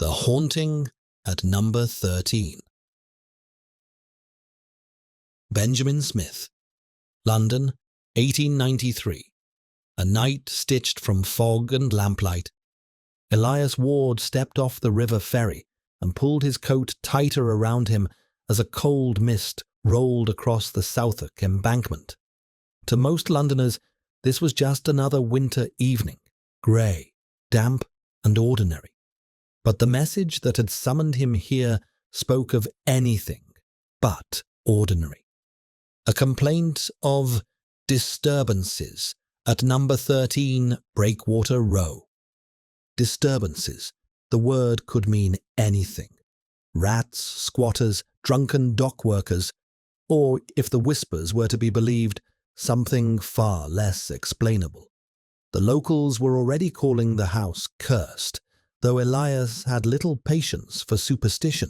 The Haunting at Number 13. Benjamin Smith, London, 1893. A night stitched from fog and lamplight. Elias Ward stepped off the river ferry and pulled his coat tighter around him as a cold mist rolled across the Southwark embankment. To most Londoners, this was just another winter evening, grey, damp, and ordinary. But the message that had summoned him here spoke of anything but ordinary. A complaint of disturbances at number 13 Breakwater Row. Disturbances. The word could mean anything. Rats, squatters, drunken dock workers, or, if the whispers were to be believed, something far less explainable. The locals were already calling the house cursed, though Elias had little patience for superstition.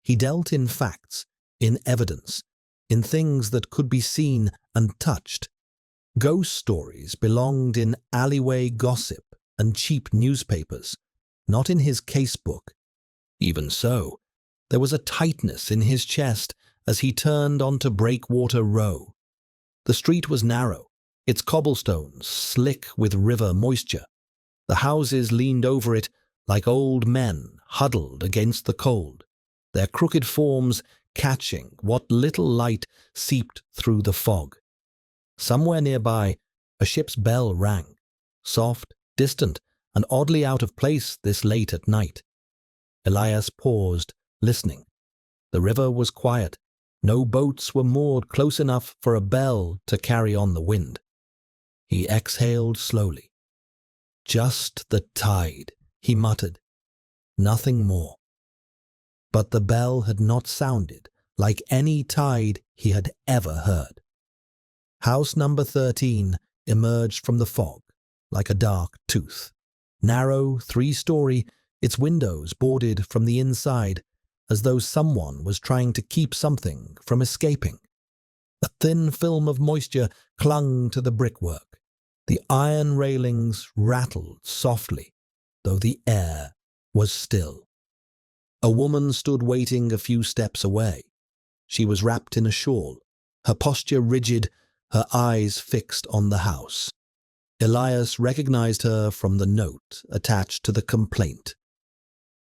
He dealt in facts, in evidence, in things that could be seen and touched. Ghost stories belonged in alleyway gossip and cheap newspapers, not in his casebook. Even so, there was a tightness in his chest as he turned onto Breakwater Row. The street was narrow, its cobblestones slick with river moisture. The houses leaned over it like old men huddled against the cold, their crooked forms catching what little light seeped through the fog. Somewhere nearby, a ship's bell rang, soft, distant, and oddly out of place this late at night. Elias paused, listening. The river was quiet. No boats were moored close enough for a bell to carry on the wind. He exhaled slowly. Just the tide, he muttered. Nothing more. But the bell had not sounded like any tide he had ever heard. House number 13 emerged from the fog like a dark tooth. Narrow, three-story, its windows boarded from the inside, as though someone was trying to keep something from escaping. A thin film of moisture clung to the brickwork. The iron railings rattled softly, though the air was still. A woman stood waiting a few steps away. She was wrapped in a shawl, her posture rigid, her eyes fixed on the house. Elias recognized her from the note attached to the complaint.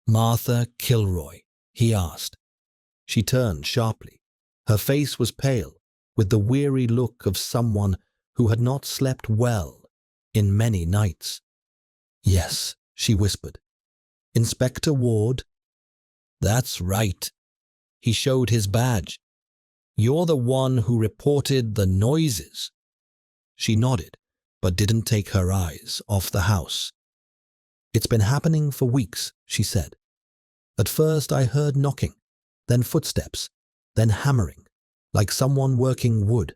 "Martha Kilroy?" he asked. She turned sharply. Her face was pale, with the weary look of someone who had not slept well in many nights. "Yes," she whispered. "Inspector Ward?" "That's right." He showed his badge. "You're the one who reported the noises." She nodded, but didn't take her eyes off the house. "It's been happening for weeks," she said. "At first I heard knocking, then footsteps, then hammering, like someone working wood.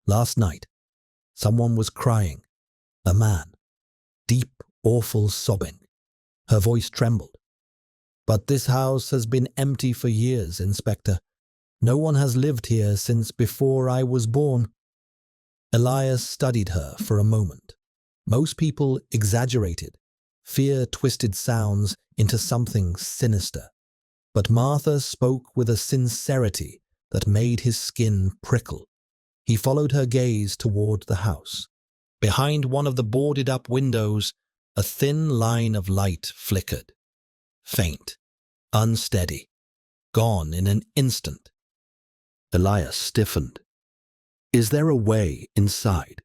Last night, someone was crying, a man, deep, awful sobbing. Her voice trembled. But this house has been empty for years, Inspector. No one has lived here since before I was born." Elias studied her for a moment. Most people exaggerated. Fear twisted sounds into something sinister. But Martha spoke with a sincerity that made his skin prickle. He followed her gaze toward the house. Behind one of the boarded-up windows, a thin line of light flickered. Faint, unsteady, gone in an instant. Elias stiffened. "Is there a way inside?"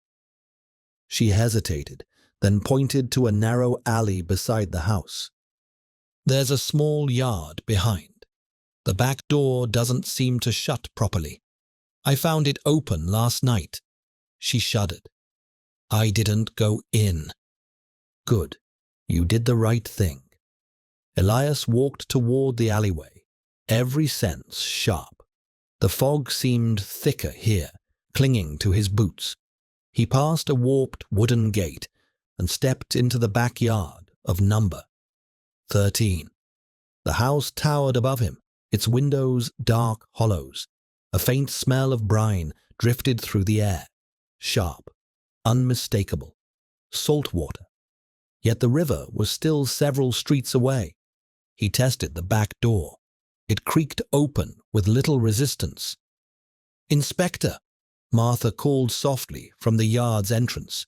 She hesitated, then pointed to a narrow alley beside the house. "There's a small yard behind. The back door doesn't seem to shut properly. I found it open last night." She shuddered. "I didn't go in." "Good. You did the right thing." Elias walked toward the alleyway, every sense sharp. The fog seemed thicker here, clinging to his boots. He passed a warped wooden gate and stepped into the backyard of number 13. The house towered above him, its windows dark hollows. A faint smell of brine drifted through the air, sharp, unmistakable, salt water. Yet the river was still several streets away. He tested the back door. It creaked open with little resistance. "Inspector," Martha called softly from the yard's entrance.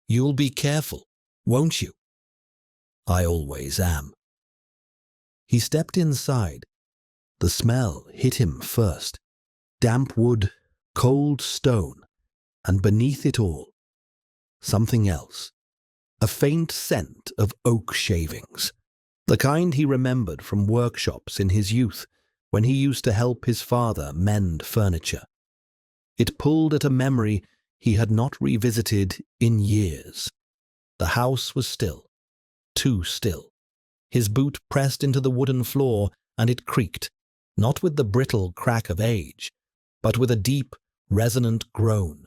"You'll be careful, won't you?" "I always am." He stepped inside. The smell hit him first. Damp wood, cold stone, and beneath it all, something else. A faint scent of oak shavings, the kind he remembered from workshops in his youth when he used to help his father mend furniture. It pulled at a memory he had not revisited in years. The house was still, too still. His boot pressed into the wooden floor and it creaked, not with the brittle crack of age, but with a deep, resonant groan,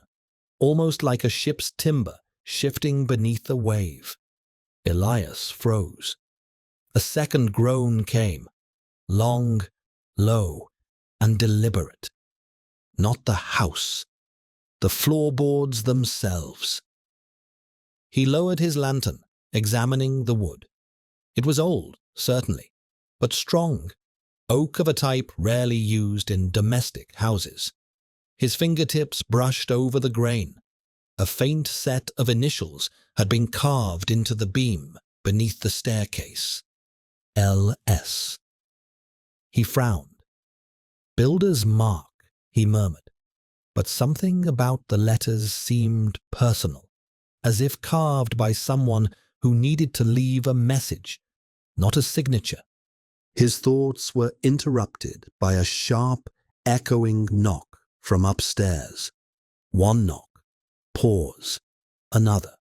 almost like a ship's timber shifting beneath a wave. Elias froze. A second groan came, long, low, and deliberate. Not the house, the floorboards themselves. He lowered his lantern, examining the wood. It was old, certainly, but strong, oak of a type rarely used in domestic houses. His fingertips brushed over the grain. A faint set of initials had been carved into the beam beneath the staircase. L.S. He frowned. "Builder's mark," he murmured, but something about the letters seemed personal, as if carved by someone who needed to leave a message, not a signature. His thoughts were interrupted by a sharp, echoing knock from upstairs. One knock. Pause. Another.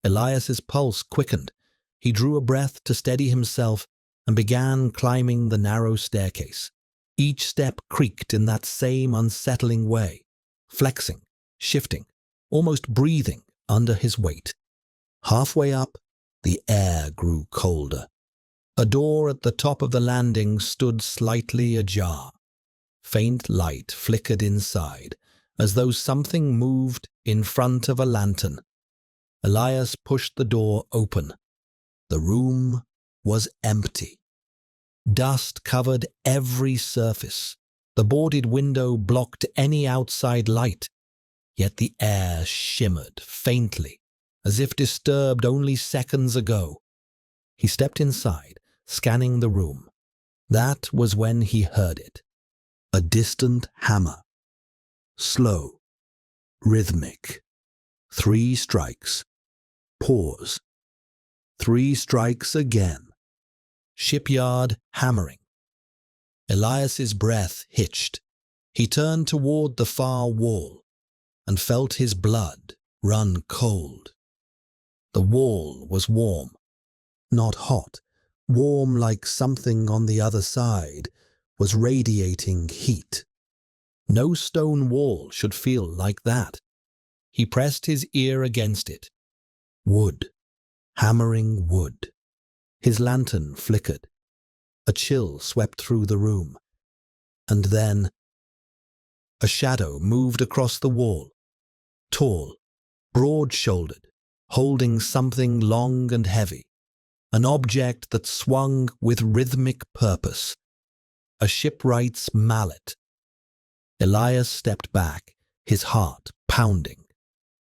Elias's pulse quickened. He drew a breath to steady himself and began climbing the narrow staircase. Each step creaked in that same unsettling way, flexing, shifting, almost breathing under his weight. Halfway up, the air grew colder. A door at the top of the landing stood slightly ajar. Faint light flickered inside, as though something moved in front of a lantern. Elias pushed the door open. The room was empty. Dust covered every surface. The boarded window blocked any outside light, yet the air shimmered faintly, as if disturbed only seconds ago. He stepped inside, scanning the room. That was when he heard it. A distant hammer. Slow. Rhythmic. 3 strikes. Pause. 3 strikes again. Shipyard hammering. Elias's breath hitched. He turned toward the far wall and felt his blood run cold. The wall was warm. Not hot. Warm like something on the other side was radiating heat. No stone wall should feel like that. He pressed his ear against it. Wood. Hammering wood. His lantern flickered. A chill swept through the room. And then a shadow moved across the wall. Tall, broad-shouldered, holding something long and heavy. An object that swung with rhythmic purpose. A shipwright's mallet. Elias stepped back, his heart pounding.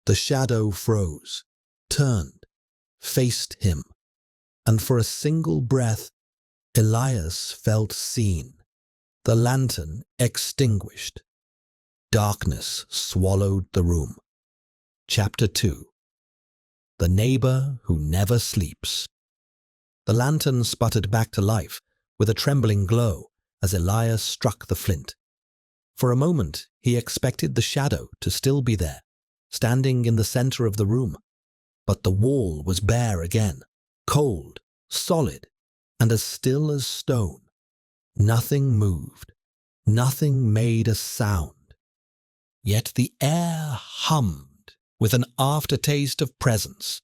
The shadow froze, turned, faced him, and for a single breath, Elias felt seen. The lantern extinguished. Darkness swallowed the room. Chapter 2. The Neighbor Who Never Sleeps. The lantern sputtered back to life with a trembling glow as Elias struck the flint. For a moment, he expected the shadow to still be there, standing in the center of the room. But the wall was bare again, cold, solid, and as still as stone. Nothing moved. Nothing made a sound. Yet the air hummed with an aftertaste of presence,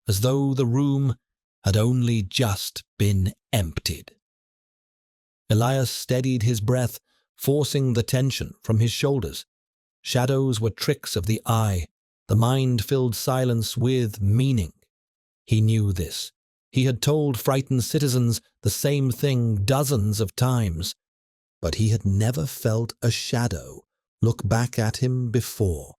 as though the room had only just been emptied. Elias steadied his breath, forcing the tension from his shoulders. Shadows were tricks of the eye. The mind filled silence with meaning. He knew this. He had told frightened citizens the same thing dozens of times, but he had never felt a shadow look back at him before.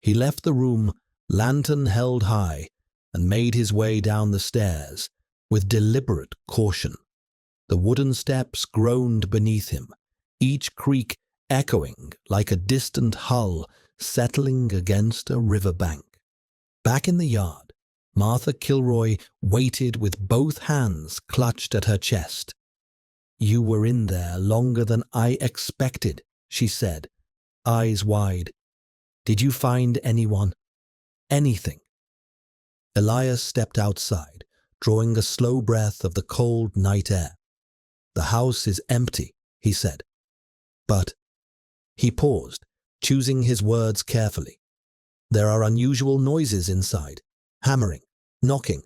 He left the room, lantern held high, and made his way down the stairs with deliberate caution. The wooden steps groaned beneath him, each creak echoing like a distant hull settling against a riverbank. Back in the yard, Martha Kilroy waited with both hands clutched at her chest. "You were in there longer than I expected," she said, eyes wide. "Did you find anyone? Anything?" Elias stepped outside, drawing a slow breath of the cold night air. "The house is empty," he said. "But—" He paused, choosing his words carefully. "There are unusual noises inside, hammering, knocking,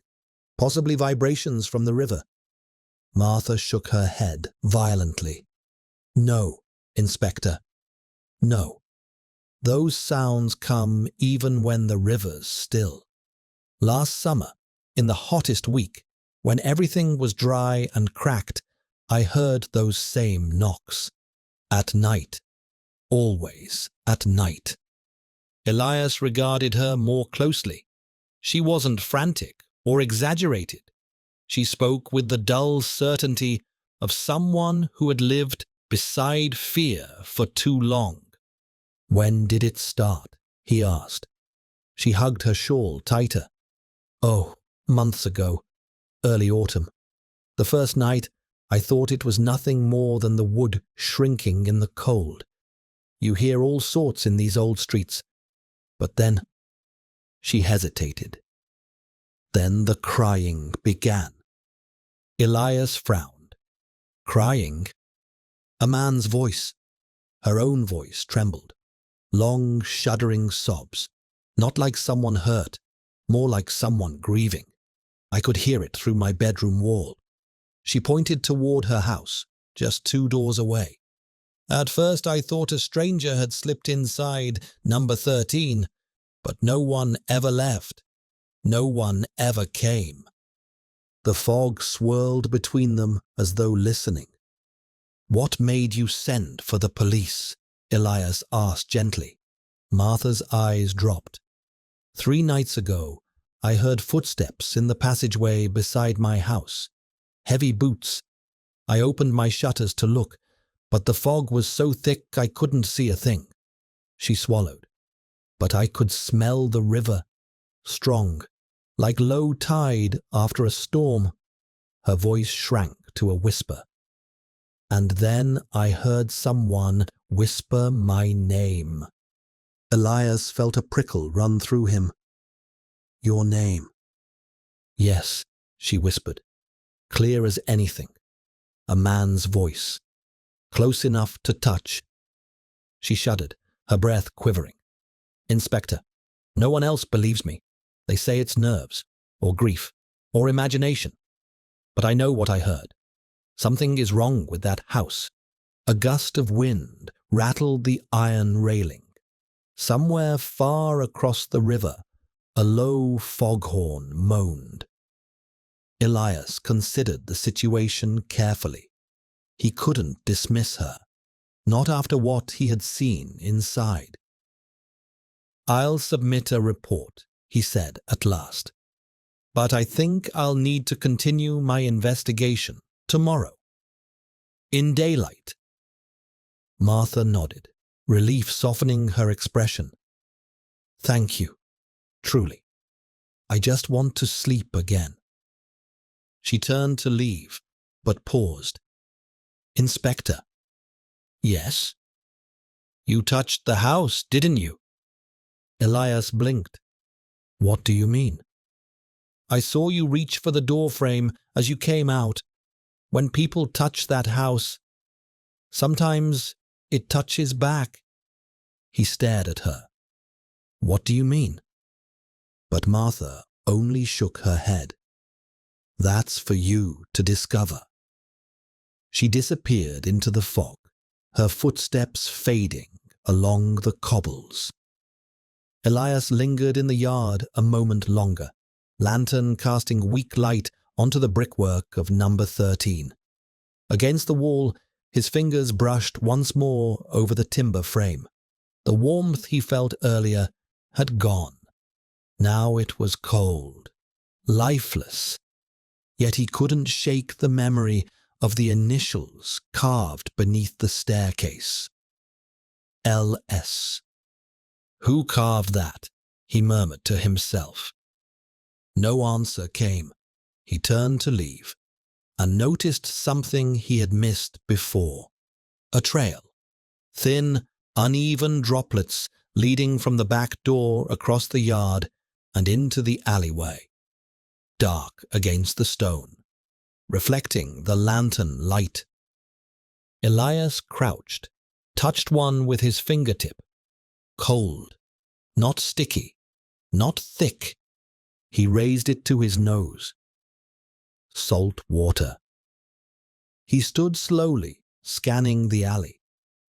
possibly vibrations from the river." Martha shook her head violently. "No, Inspector. No. Those sounds come even when the river's still. Last summer, in the hottest week, when everything was dry and cracked, I heard those same knocks. At night. Always at night." Elias regarded her more closely. She wasn't frantic or exaggerated. She spoke with the dull certainty of someone who had lived beside fear for too long. "When did it start?" he asked. She hugged her shawl tighter. "Oh, months ago. Early autumn. The first night, I thought it was nothing more than the wood shrinking in the cold. You hear all sorts in these old streets. But then—" She hesitated. Then the crying began. Elias frowned. Crying? A man's voice. Her own voice trembled. Long, shuddering sobs. Not like someone hurt, more like someone grieving. I could hear it through my bedroom wall. She pointed toward her house, just 2 doors away. "At first I thought a stranger had slipped inside number 13, but no one ever left. No one ever came." The fog swirled between them as though listening. "What made you send for the police?" Elias asked gently. Martha's eyes dropped. 3 nights ago, I heard footsteps in the passageway beside my house. Heavy boots. I opened my shutters to look, but the fog was so thick I couldn't see a thing." She swallowed. "But I could smell the river. Strong, like low tide after a storm." Her voice shrank to a whisper. "And then I heard someone whisper my name." Elias felt a prickle run through him. "Your name?" "Yes," she whispered, clear as anything. A man's voice. Close enough to touch. She shuddered, her breath quivering. "Inspector, no one else believes me. They say it's nerves, or grief, or imagination. But I know what I heard. Something is wrong with that house." A gust of wind rattled the iron railing. Somewhere far across the river, a low foghorn moaned. Elias considered the situation carefully. He couldn't dismiss her, not after what he had seen inside. "I'll submit a report," he said at last. "But I think I'll need to continue my investigation tomorrow. In daylight." Martha nodded, relief softening her expression. "Thank you. Truly. I just want to sleep again." She turned to leave, but paused. "Inspector." "Yes?" "You touched the house, didn't you?" Elias blinked. "What do you mean?" "I saw you reach for the doorframe as you came out. When people touch that house, sometimes it touches back." He stared at her. "What do you mean?" But Martha only shook her head. "That's for you to discover." She disappeared into the fog, her footsteps fading along the cobbles. Elias lingered in the yard a moment longer, lantern casting weak light onto the brickwork of number 13. Against the wall, his fingers brushed once more over the timber frame. The warmth he felt earlier had gone. Now it was cold, lifeless, yet he couldn't shake the memory of the initials carved beneath the staircase. L.S. Who carved that? He murmured to himself. No answer came. He turned to leave, and noticed something he had missed before. A trail. Thin, uneven droplets leading from the back door across the yard and into the alleyway. Dark against the stone, reflecting the lantern light. Elias crouched, touched one with his fingertip. Cold, not sticky, not thick. He raised it to his nose. Salt water. He stood slowly, scanning the alley.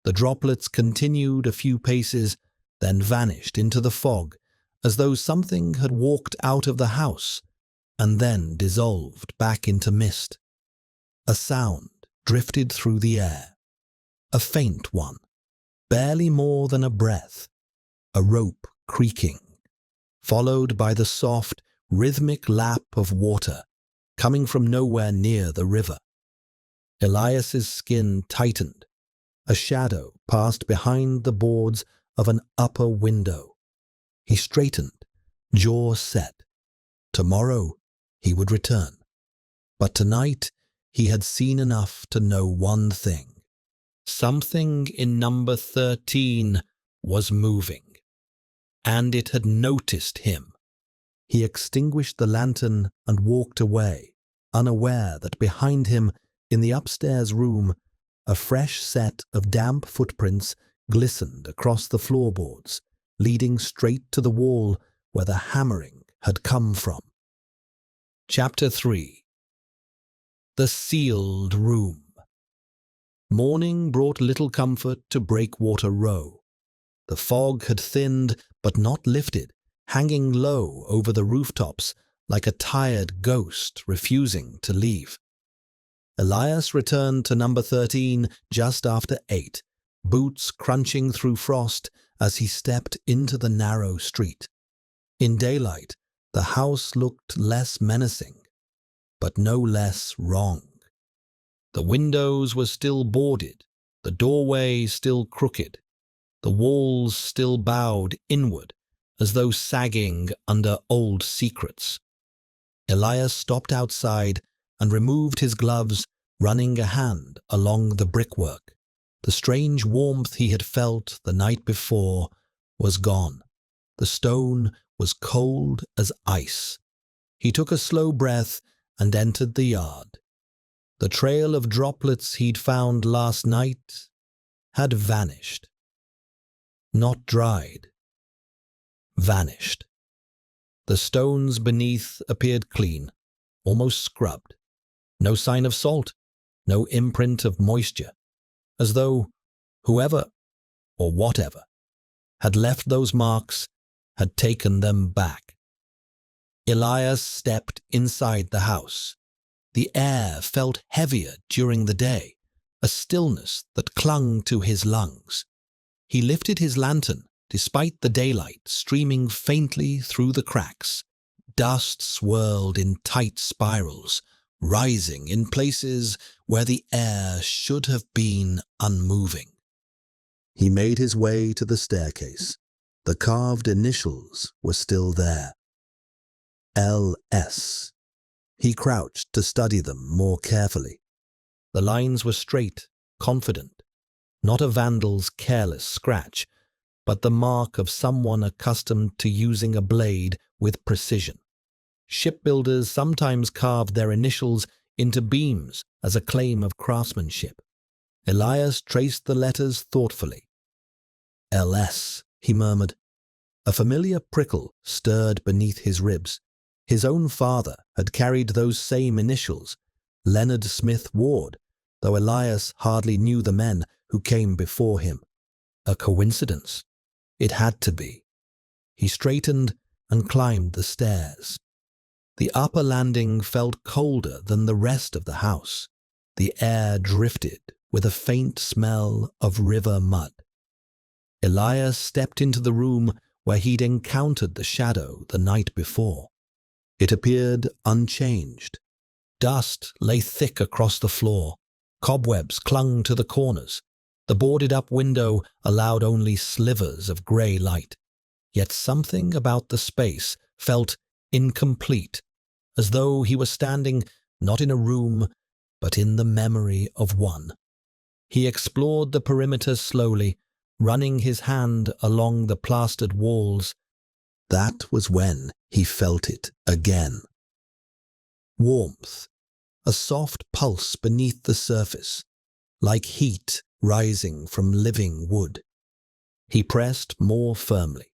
The droplets continued a few paces, then vanished into the fog, as though something had walked out of the house, and then dissolved back into mist. A sound drifted through the air. A faint one, barely more than a breath. A rope creaking, followed by the soft, rhythmic lap of water coming from nowhere near the river. Elias's skin tightened. A shadow passed behind the boards of an upper window. He straightened, jaw set. Tomorrow he would return. But tonight he had seen enough to know one thing. Something in number 13 was moving, and it had noticed him. He extinguished the lantern and walked away, unaware that behind him, in the upstairs room, a fresh set of damp footprints glistened across the floorboards, leading straight to the wall where the hammering had come from. Chapter 3. The Sealed Room. Morning brought little comfort to Breakwater Row. The fog had thinned but not lifted, hanging low over the rooftops like a tired ghost refusing to leave. Elias returned to number 13 just after 8, boots crunching through frost as he stepped into the narrow street. In daylight, the house looked less menacing, but no less wrong. The windows were still boarded, the doorway still crooked, the walls still bowed inward as though sagging under old secrets. Elias stopped outside and removed his gloves, running a hand along the brickwork. The strange warmth he had felt the night before was gone. The stone was cold as ice. He took a slow breath and entered the yard. The trail of droplets he'd found last night had vanished. Not dried. Vanished. The stones beneath appeared clean, almost scrubbed. No sign of salt, no imprint of moisture, as though whoever or whatever had left those marks had taken them back. Elias stepped inside the house. The air felt heavier during the day, a stillness that clung to his lungs. He lifted his lantern, despite the daylight streaming faintly through the cracks. Dust swirled in tight spirals, rising in places where the air should have been unmoving. He made his way to the staircase. The carved initials were still there. L.S. He crouched to study them more carefully. The lines were straight, confident, not a vandal's careless scratch, but the mark of someone accustomed to using a blade with precision. Shipbuilders sometimes carved their initials into beams as a claim of craftsmanship. Elias traced the letters thoughtfully. L.S., he murmured. A familiar prickle stirred beneath his ribs. His own father had carried those same initials, Leonard Smith Ward, though Elias hardly knew the men who came before him. A coincidence? It had to be. He straightened and climbed the stairs. The upper landing felt colder than the rest of the house. The air drifted with a faint smell of river mud. Elias stepped into the room where he'd encountered the shadow the night before. It appeared unchanged. Dust lay thick across the floor. Cobwebs clung to the corners. The boarded-up window allowed only slivers of grey light. Yet something about the space felt incomplete, as though he were standing not in a room, but in the memory of one. He explored the perimeter slowly, running his hand along the plastered walls. That was when he felt it again. Warmth, a soft pulse beneath the surface, like heat rising from living wood. He pressed more firmly.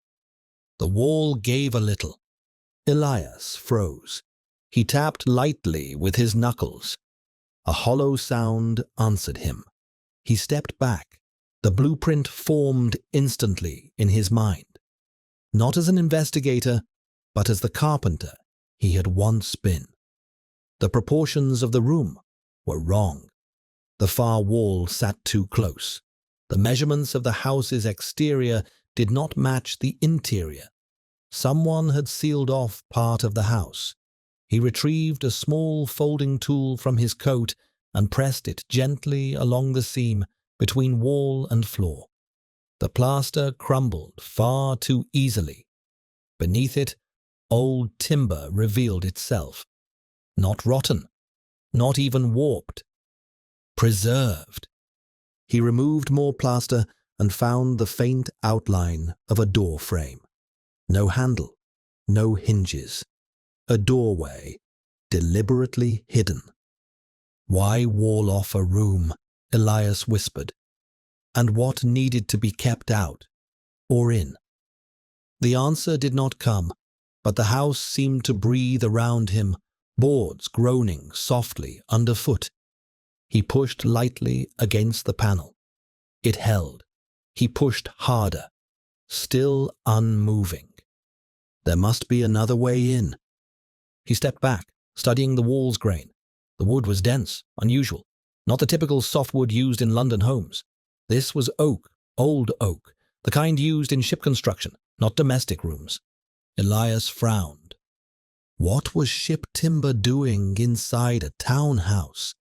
The wall gave a little. Elias froze. He tapped lightly with his knuckles. A hollow sound answered him. He stepped back. The blueprint formed instantly in his mind. Not as an investigator, but as the carpenter he had once been. The proportions of the room were wrong. The far wall sat too close. The measurements of the house's exterior did not match the interior. Someone had sealed off part of the house. He retrieved a small folding tool from his coat and pressed it gently along the seam between wall and floor. The plaster crumbled far too easily. Beneath it, old timber revealed itself. Not rotten, not even warped. Preserved. He removed more plaster and found the faint outline of a door frame. No handle, no hinges. A doorway, deliberately hidden. Why wall off a room? Elias whispered. And what needed to be kept out, or in? The answer did not come, but the house seemed to breathe around him, boards groaning softly underfoot. He pushed lightly against the panel. It held. He pushed harder, still unmoving. There must be another way in. He stepped back, studying the wall's grain. The wood was dense, unusual, not the typical softwood used in London homes. This was oak, old oak, the kind used in ship construction, not domestic rooms. Elias frowned. What was ship timber doing inside a townhouse?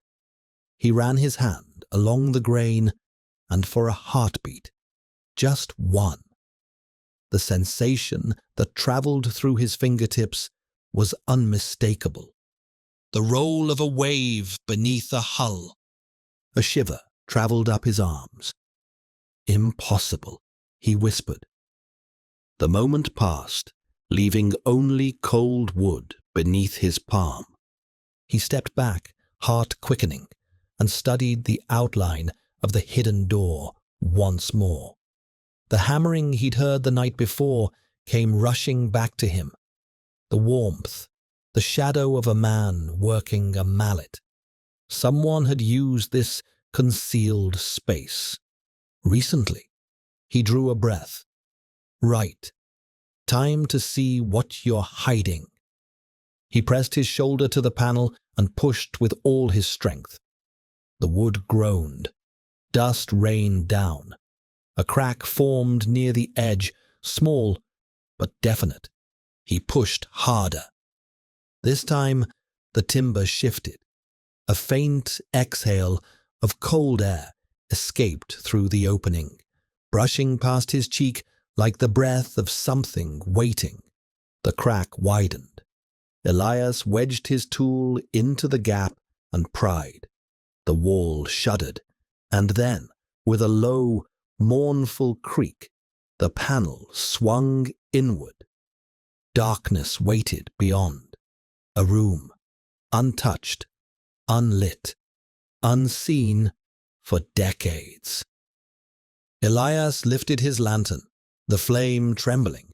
He ran his hand along the grain, and for a heartbeat, just one, the sensation that traveled through his fingertips was unmistakable. The roll of a wave beneath a hull. A shiver traveled up his arms. Impossible, he whispered. The moment passed, leaving only cold wood beneath his palm. He stepped back, heart quickening, and studied the outline of the hidden door once more. The hammering he'd heard the night before came rushing back to him. The warmth, the shadow of a man working a mallet. Someone had used this concealed space. Recently, he drew a breath. Right. Time to see what you're hiding. He pressed his shoulder to the panel and pushed with all his strength. The wood groaned. Dust rained down. A crack formed near the edge, small but definite. He pushed harder. This time, the timber shifted. A faint exhale of cold air escaped through the opening, brushing past his cheek like the breath of something waiting. The crack widened. Elias wedged his tool into the gap and pried. The wall shuddered, and then, with a low, mournful creak, the panel swung inward. Darkness waited beyond. A room, untouched, unlit, unseen for decades. Elias lifted his lantern, the flame trembling.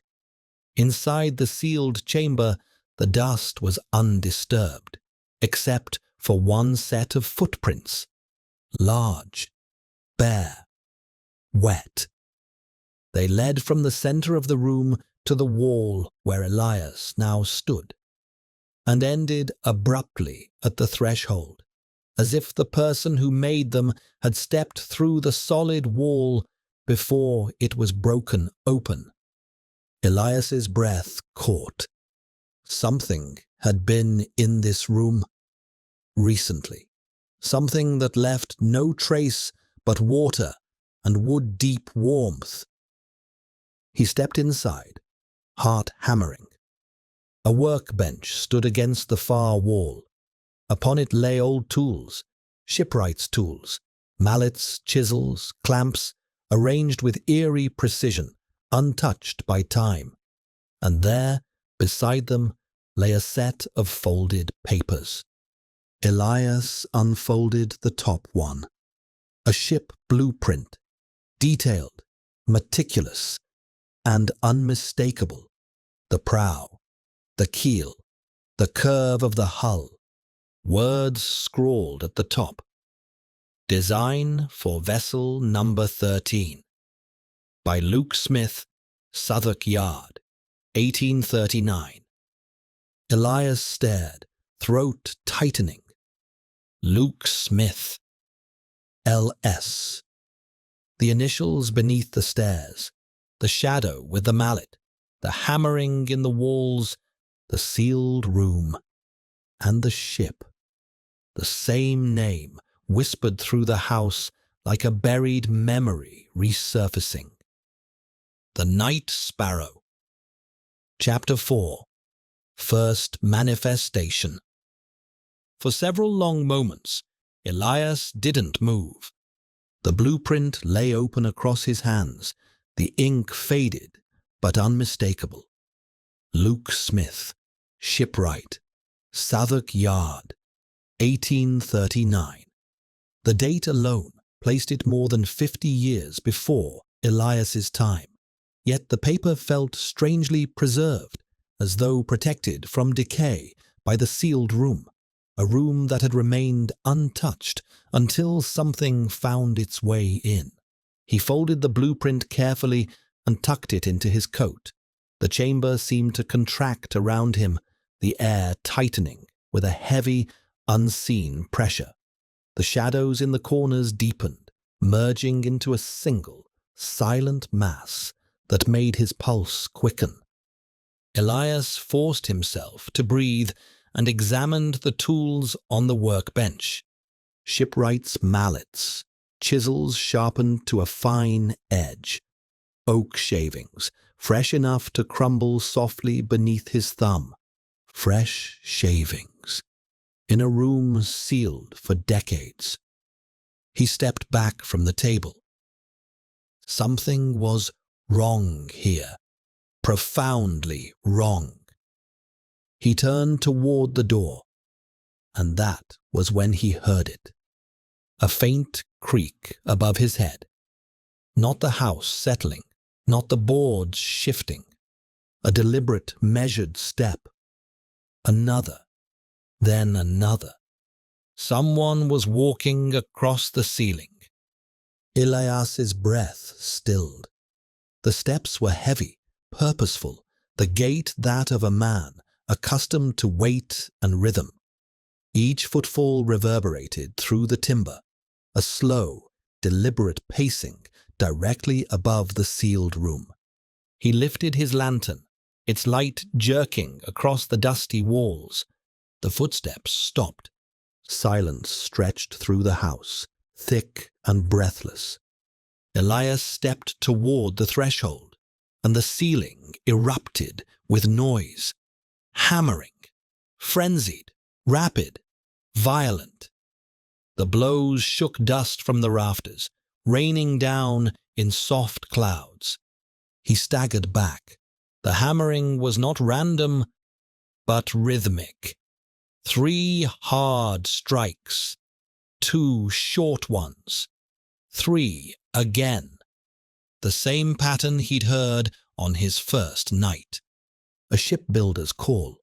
Inside the sealed chamber, the dust was undisturbed, except for one set of footprints. Large, bare, wet. They led from the center of the room to the wall where Elias now stood. and ended abruptly at the threshold, as if the person who made them had stepped through the solid wall before it was broken open. Elias's breath caught. Something had been in this room recently, something that left no trace but water and wood-deep warmth. He stepped inside, heart hammering. A workbench stood against the far wall. Upon it lay old tools, shipwright's tools, mallets, chisels, clamps, arranged with eerie precision, untouched by time. And there, beside them, lay a set of folded papers. Elias unfolded the top one. A ship blueprint, detailed, meticulous, and unmistakable. The prow, the keel, the curve of the hull. Words scrawled at the top. Design for vessel number 13. By Luke Smith, Southwark Yard, 1839. Elias stared, throat tightening. Luke Smith. L.S. The initials beneath the stairs, the shadow with the mallet, the hammering in the walls, the sealed room, and the ship. The same name whispered through the house like a buried memory resurfacing. The Night Sparrow. Chapter 4. First Manifestation. For several long moments, Elias didn't move. The blueprint lay open across his hands, the ink faded but unmistakable. Luke Smith, shipwright, Southwark Yard, 1839. The date alone placed it more than 50 years before Elias's time, yet the paper felt strangely preserved, as though protected from decay by the sealed room, a room that had remained untouched until something found its way in. He folded the blueprint carefully and tucked it into his coat. The chamber seemed to contract around him, the air tightening with a heavy, unseen pressure. The shadows in the corners deepened, merging into a single, silent mass that made his pulse quicken. Elias forced himself to breathe and examined the tools on the workbench. Shipwright's mallets, chisels sharpened to a fine edge, oak shavings, fresh enough to crumble softly beneath his thumb. Fresh shavings. In a room sealed for decades. He stepped back from the table. Something was wrong here, profoundly wrong. He turned toward the door, and that was when he heard it. A faint creak above his head. Not the house settling, not the boards shifting. A deliberate, measured step. Another. Then another. Someone was walking across the ceiling. Elias's breath stilled. The steps were heavy, purposeful, the gait that of a man accustomed to weight and rhythm. Each footfall reverberated through the timber, a slow, deliberate pacing directly above the sealed room. He lifted his lantern, its light jerking across the dusty walls. The footsteps stopped. Silence stretched through the house, thick and breathless. Elias stepped toward the threshold, and the ceiling erupted with noise. Hammering, frenzied, rapid, violent. The blows shook dust from the rafters, raining down in soft clouds. He staggered back. The hammering was not random, but rhythmic. 3 hard strikes, 2 short ones, 3 again. The same pattern he'd heard on his first night. A shipbuilder's call,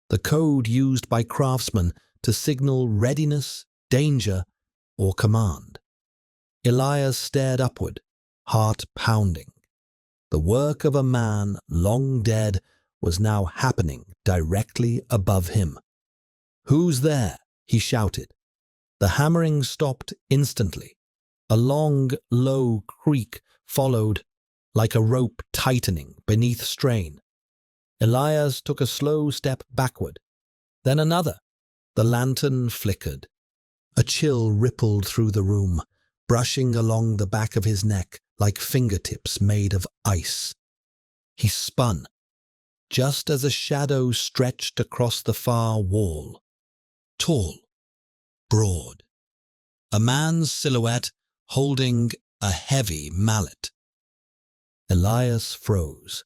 the code used by craftsmen to signal readiness, danger, or command. Elias stared upward, heart pounding. The work of a man long dead was now happening directly above him. "Who's there?" he shouted. The hammering stopped instantly. A long, low creak followed, like a rope tightening beneath strain. Elias took a slow step backward, then another. The lantern flickered. A chill rippled through the room, brushing along the back of his neck like fingertips made of ice. He spun, just as a shadow stretched across the far wall. Tall, broad. A man's silhouette holding a heavy mallet. Elias froze.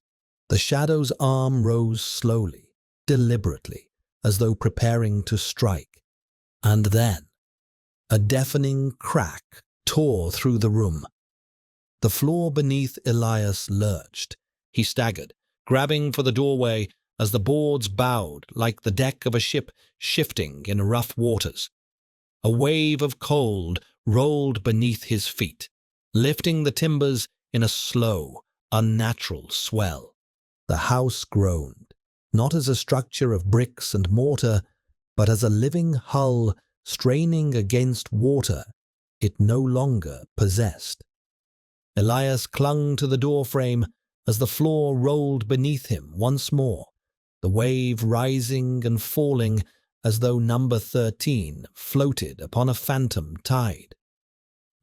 The shadow's arm rose slowly, deliberately, as though preparing to strike. And then, a deafening crack tore through the room. The floor beneath Elias lurched. He staggered, grabbing for the doorway as the boards bowed like the deck of a ship shifting in rough waters. A wave of cold rolled beneath his feet, lifting the timbers in a slow, unnatural swell. The house groaned, not as a structure of bricks and mortar, but as a living hull straining against water it no longer possessed. Elias clung to the doorframe as the floor rolled beneath him once more, the wave rising and falling as though number 13 floated upon a phantom tide.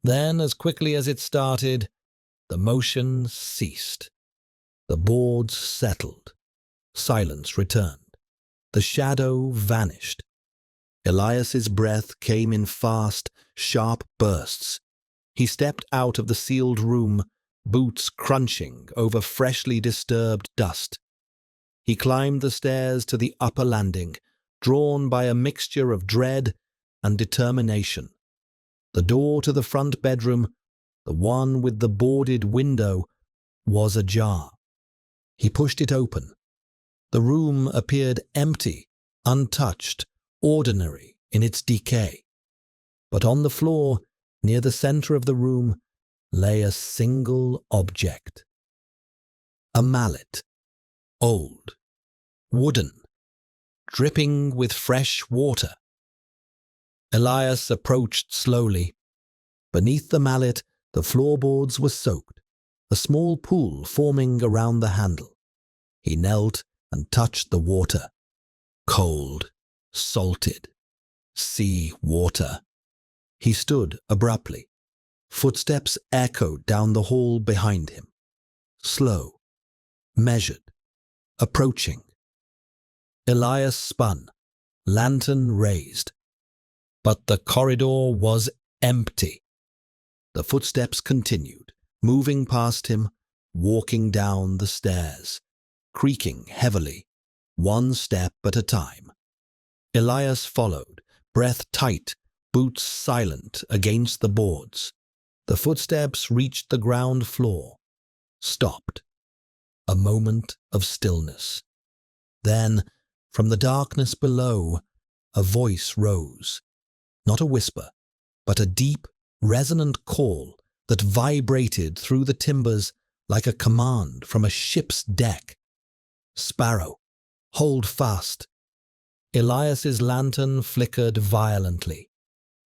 Then, as quickly as it started, the motion ceased. The boards settled. Silence returned. The shadow vanished. Elias's breath came in fast, sharp bursts. He stepped out of the sealed room, boots crunching over freshly disturbed dust. He climbed the stairs to the upper landing, drawn by a mixture of dread and determination. The door to the front bedroom, the one with the boarded window, was ajar. He pushed it open. The room appeared empty, untouched, ordinary in its decay. But on the floor, near the center of the room, lay a single object. A mallet, old, wooden, dripping with fresh water. Elias approached slowly. Beneath the mallet, the floorboards were soaked, a small pool forming around the handle. He knelt and touched the water. Cold, salted, sea water. He stood abruptly. Footsteps echoed down the hall behind him. Slow, measured, approaching. Elias spun, lantern raised. But the corridor was empty. The footsteps continued, moving past him, walking down the stairs, creaking heavily, one step at a time. Elias followed, breath tight, boots silent against the boards. The footsteps reached the ground floor, stopped. A moment of stillness. Then, from the darkness below, a voice rose. Not a whisper, but a deep, resonant call that vibrated through the timbers like a command from a ship's deck. "Sparrow, hold fast." Elias's lantern flickered violently.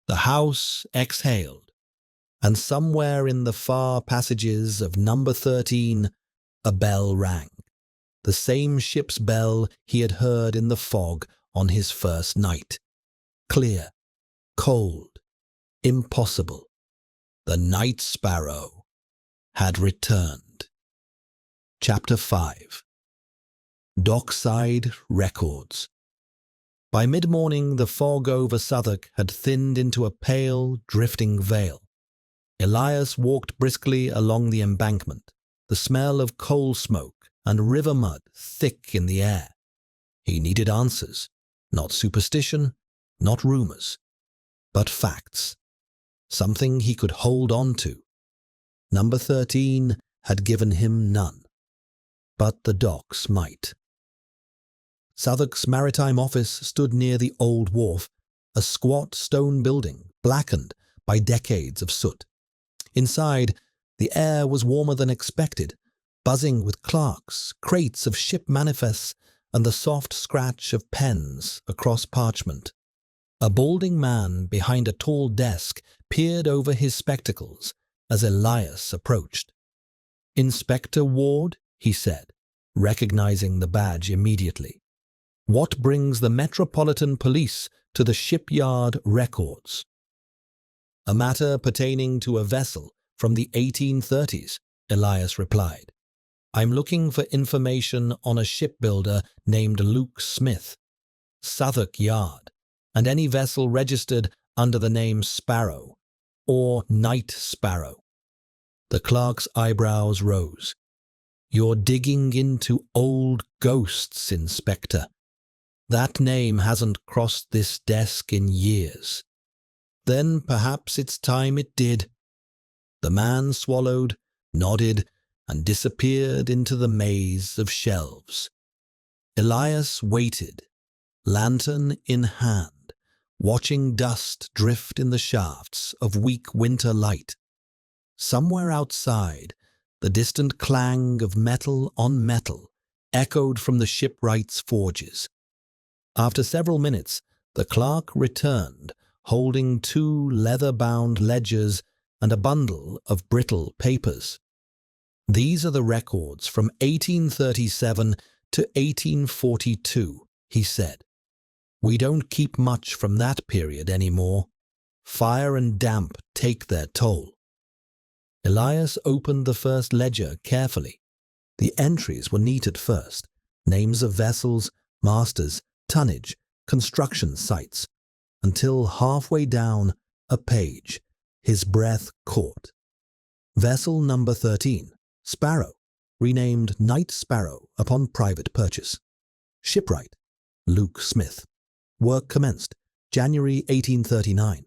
The house exhaled, and somewhere in the far passages of number 13, a bell rang. The same ship's bell he had heard in the fog on his first night. Clear, cold, impossible. The Night Sparrow had returned. Chapter 5. Dockside Records. By mid-morning, the fog over Southwark had thinned into a pale, drifting veil. Elias walked briskly along the embankment, the smell of coal smoke and river mud thick in the air. He needed answers, not superstition, not rumors, but facts. Something he could hold on to. Number 13 had given him none, but the docks might. Southwark's maritime office stood near the old wharf, a squat stone building blackened by decades of soot. Inside, the air was warmer than expected, buzzing with clerks, crates of ship manifests, and the soft scratch of pens across parchment. A balding man behind a tall desk peered over his spectacles as Elias approached. "Inspector Ward," he said, recognizing the badge immediately. "What brings the Metropolitan Police to the shipyard records?" "A matter pertaining to a vessel from the 1830s, Elias replied. "I'm looking for information on a shipbuilder named Luke Smith, Southwark Yard, and any vessel registered under the name Sparrow or Night Sparrow." The clerk's eyebrows rose. "You're digging into old ghosts, Inspector. That name hasn't crossed this desk in years." "Then perhaps it's time it did." The man swallowed, nodded, and disappeared into the maze of shelves. Elias waited, lantern in hand, watching dust drift in the shafts of weak winter light. Somewhere outside, the distant clang of metal on metal echoed from the shipwright's forges. After several minutes, the clerk returned, holding 2 leather-bound ledgers and a bundle of brittle papers. "These are the records from 1837 to 1842, he said. "We don't keep much from that period anymore. Fire and damp take their toll." Elias opened the first ledger carefully. The entries were neat at first: names of vessels, masters, tonnage, construction sites, until halfway down a page, his breath caught. Vessel number 13, Sparrow, renamed Night Sparrow upon private purchase. Shipwright, Luke Smith. Work commenced January 1839.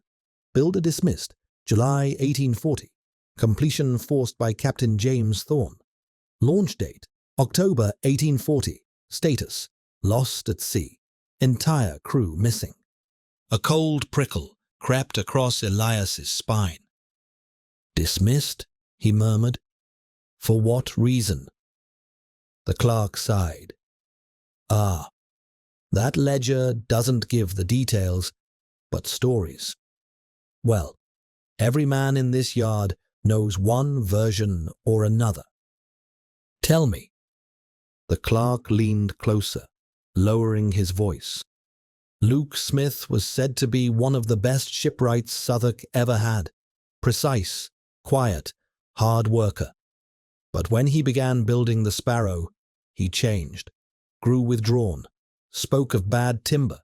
Builder dismissed July 1840. Completion forced by Captain James Thorne. Launch date October 1840. Status lost at sea. Entire crew missing. A cold prickle crept across Elias's spine. "Dismissed?" he murmured. "For what reason?" The clerk sighed. "Ah, that ledger doesn't give the details, but stories. Well, every man in this yard knows one version or another. Tell me." The clerk leaned closer, lowering his voice. "Luke Smith was said to be one of the best shipwrights Southwark ever had. Precise, quiet, hard worker. But when he began building the Sparrow, he changed, grew withdrawn, spoke of bad timber,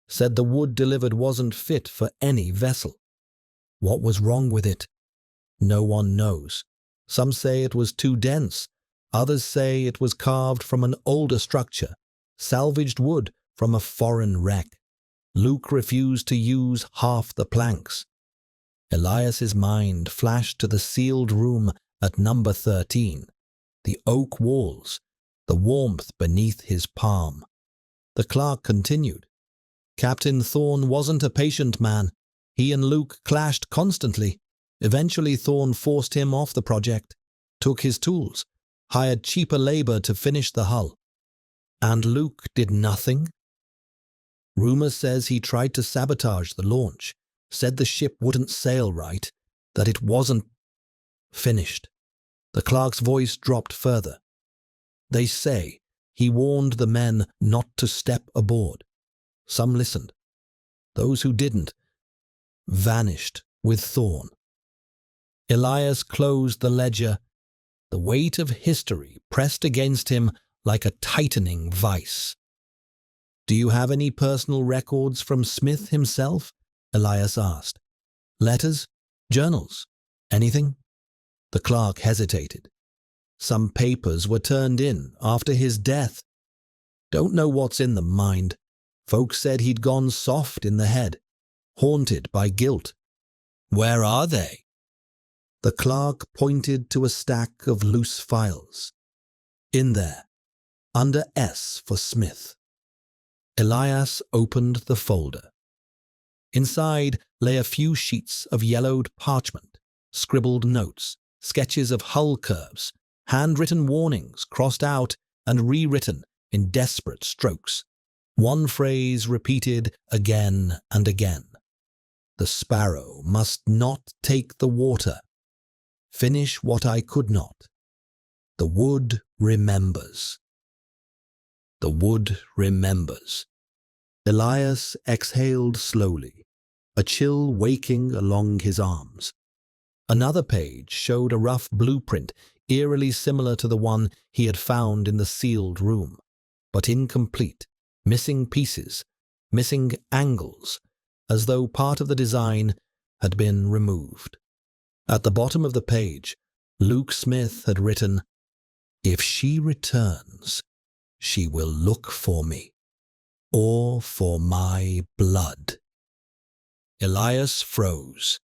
said the wood delivered wasn't fit for any vessel. What was wrong with it? No one knows. Some say it was too dense. Others say it was carved from an older structure, salvaged wood from a foreign wreck. Luke refused to use half the planks." Elias's mind flashed to the sealed room at number 13, the oak walls, the warmth beneath his palm. The clerk continued. "Captain Thorne wasn't a patient man. He and Luke clashed constantly. Eventually Thorne forced him off the project, took his tools, hired cheaper labor to finish the hull." "And Luke did nothing?" "Rumor says he tried to sabotage the launch, said the ship wouldn't sail right, that it wasn't finished." The clerk's voice dropped further. "They say he warned the men not to step aboard. Some listened. Those who didn't vanished with Thorne." Elias closed the ledger. The weight of history pressed against him like a tightening vice. "Do you have any personal records from Smith himself?" Elias asked. "Letters? Journals? Anything?" The clerk hesitated. "Some papers were turned in after his death. Don't know what's in them, mind. Folks said he'd gone soft in the head, haunted by guilt." "Where are they?" The clerk pointed to a stack of loose files. "In there, under S for Smith." Elias opened the folder. Inside lay a few sheets of yellowed parchment, scribbled notes, sketches of hull curves, handwritten warnings crossed out and rewritten in desperate strokes. One phrase repeated again and again. The sparrow must not take the water. Finish what I could not. The wood remembers. The wood remembers. Elias exhaled slowly, a chill waking along his arms. Another page showed a rough blueprint eerily similar to the one he had found in the sealed room, but incomplete, missing pieces, missing angles, as though part of the design had been removed. At the bottom of the page, Luke Smith had written, "If she returns, she will look for me, or for my blood." Elias froze.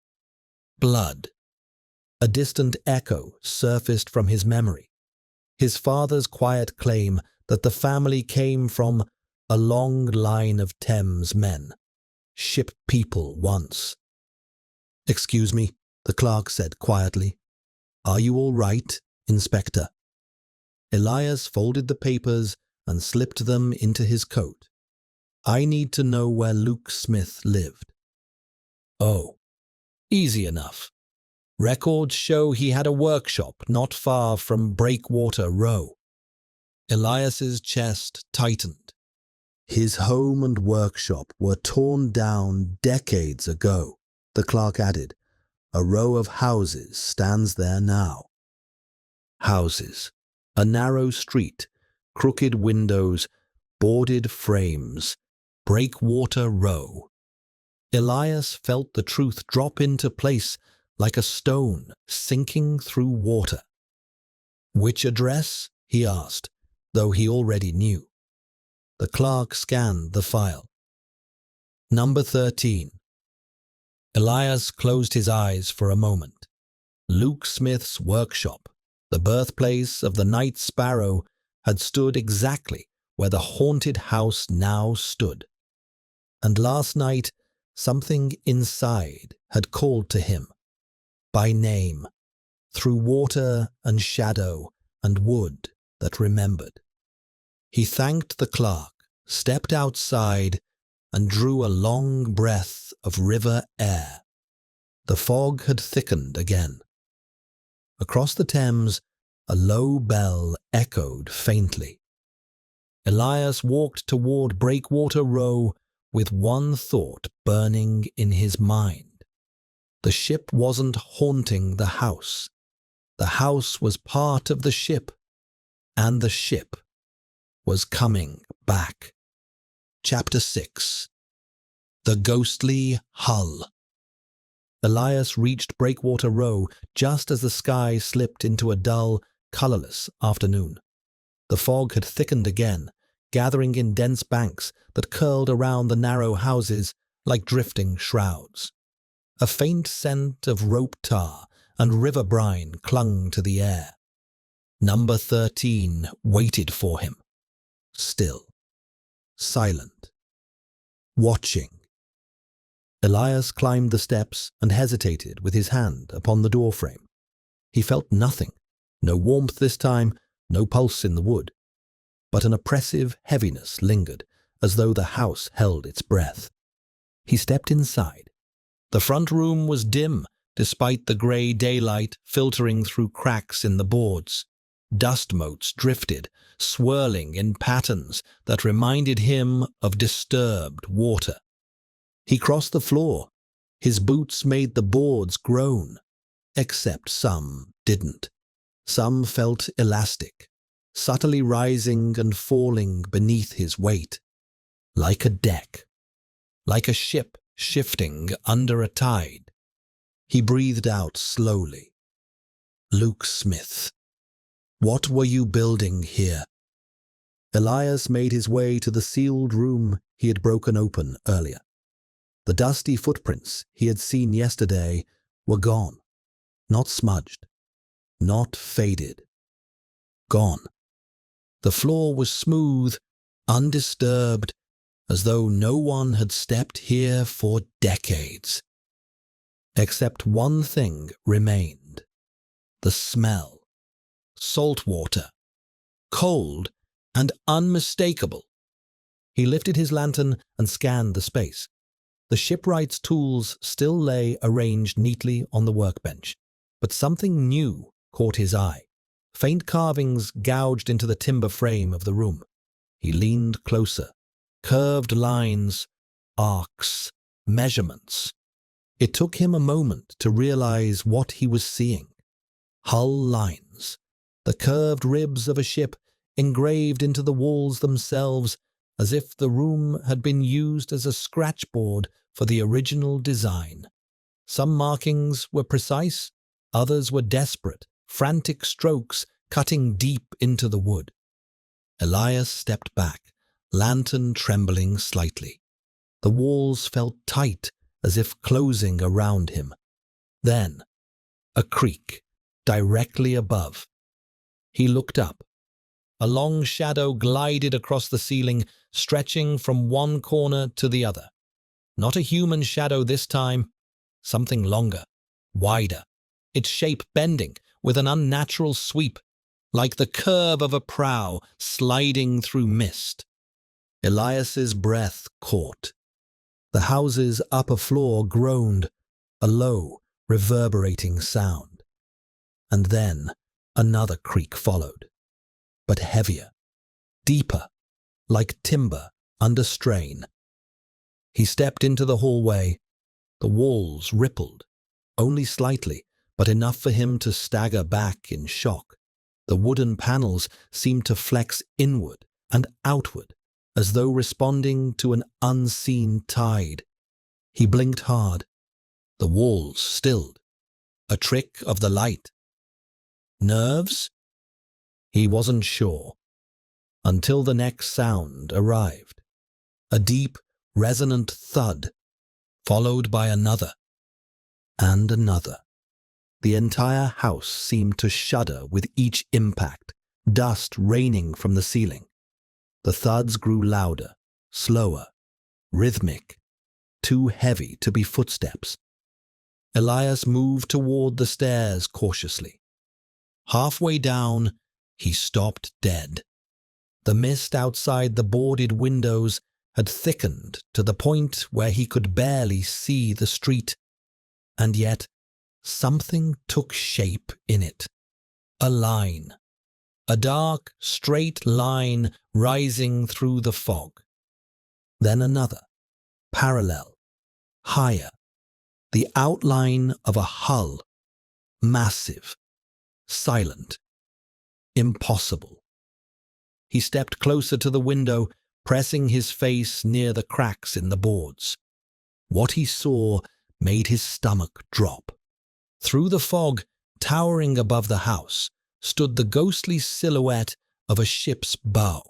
Blood. A distant echo surfaced from his memory. His father's quiet claim that the family came from a long line of Thames men, ship people once. "Excuse me," the clerk said quietly. "Are you all right, Inspector?" Elias folded the papers and slipped them into his coat. "I need to know where Luke Smith lived." "Oh, easy enough. Records show he had a workshop not far from Breakwater Row." Elias's chest tightened. "His home and workshop were torn down decades ago," the clerk added. "A row of houses stands there now." Houses. A narrow street, crooked windows, boarded frames. Breakwater Row. Elias felt the truth drop into place like a stone sinking through water. "Which address?" he asked, though he already knew. The clerk scanned the file. "Number 13. Elias closed his eyes for a moment. Luke Smith's workshop, the birthplace of the Night Sparrow, had stood exactly where the haunted house now stood. And last night, something inside had called to him, by name, through water and shadow and wood that remembered. He thanked the clerk, stepped outside, and drew a long breath of river air. The fog had thickened again. Across the Thames, a low bell echoed faintly. Elias walked toward Breakwater Row with one thought burning in his mind. The ship wasn't haunting the house. The house was part of the ship, and the ship was coming back. Chapter 6. The Ghostly Hull. Elias reached Breakwater Row just as the sky slipped into a dull, colourless afternoon. The fog had thickened again, gathering in dense banks that curled around the narrow houses like drifting shrouds. A faint scent of rope tar and river brine clung to the air. Number 13 waited for him. Still. Silent. Watching. Elias climbed the steps and hesitated with his hand upon the doorframe. He felt nothing, no warmth this time, no pulse in the wood. But an oppressive heaviness lingered, as though the house held its breath. He stepped inside. The front room was dim, despite the grey daylight filtering through cracks in the boards. Dust motes drifted, swirling in patterns that reminded him of disturbed water. He crossed the floor. His boots made the boards groan, except some didn't. Some felt elastic, subtly rising and falling beneath his weight. Like a deck. Like a ship shifting under a tide. He breathed out slowly. Luke Smith. What were you building here? Elias made his way to the sealed room he had broken open earlier. The dusty footprints he had seen yesterday were gone. Not smudged. Not faded. Gone. The floor was smooth, undisturbed, as though no one had stepped here for decades. Except one thing remained. The smell. Salt water. Cold and unmistakable. He lifted his lantern and scanned the space. The shipwright's tools still lay arranged neatly on the workbench, but something new caught his eye. Faint carvings gouged into the timber frame of the room. He leaned closer. Curved lines, arcs, measurements. It took him a moment to realize what he was seeing. Hull lines, the curved ribs of a ship engraved into the walls themselves, as if the room had been used as a scratchboard for the original design. Some markings were precise, others were desperate, frantic strokes cutting deep into the wood. Elias stepped back, lantern trembling slightly. The walls felt tight, as if closing around him. Then, a creak, directly above. He looked up. A long shadow glided across the ceiling, stretching from one corner to the other. Not a human shadow this time, something longer, wider, its shape bending with an unnatural sweep, like the curve of a prow sliding through mist. Elias's breath caught. The house's upper floor groaned, a low, reverberating sound. And then another creak followed, but heavier, deeper, like timber under strain. He stepped into the hallway. The walls rippled, only slightly, but enough for him to stagger back in shock. The wooden panels seemed to flex inward and outward, as though responding to an unseen tide. He blinked hard. The walls stilled. A trick of the light. Nerves? He wasn't sure, until the next sound arrived. A deep, resonant thud, followed by another, and another. The entire house seemed to shudder with each impact, dust raining from the ceiling. The thuds grew louder, slower, rhythmic, too heavy to be footsteps. Elias moved toward the stairs cautiously. Halfway down, he stopped dead. The mist outside the boarded windows had thickened to the point where he could barely see the street, and yet something took shape in it. A line. A dark, straight line rising through the fog. Then another, parallel, higher. The outline of a hull, massive, silent, impossible. He stepped closer to the window, pressing his face near the cracks in the boards. What he saw made his stomach drop. Through the fog, towering above the house, stood the ghostly silhouette of a ship's bow.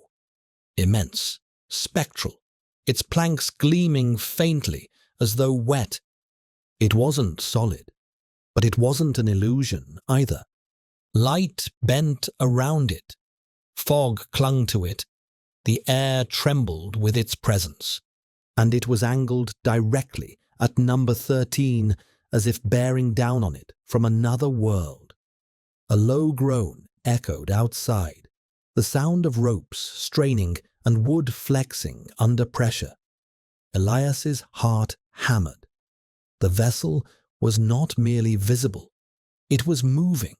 Immense, spectral, its planks gleaming faintly as though wet. It wasn't solid, but it wasn't an illusion either. Light bent around it. Fog clung to it. The air trembled with its presence, and it was angled directly at number 13, as if bearing down on it from another world. A low groan echoed outside, the sound of ropes straining and wood flexing under pressure. Elias's heart hammered. The vessel was not merely visible, it was moving.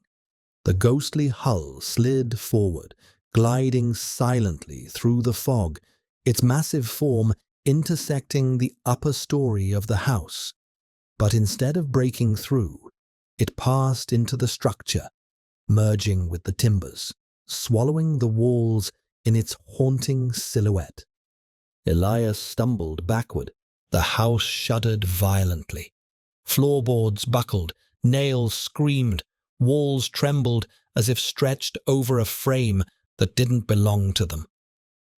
The ghostly hull slid forward, gliding silently through the fog, its massive form intersecting the upper story of the house. But instead of breaking through, it passed into the structure, merging with the timbers, swallowing the walls in its haunting silhouette. Elias stumbled backward. The house shuddered violently. Floorboards buckled, nails screamed, walls trembled as if stretched over a frame that didn't belong to them.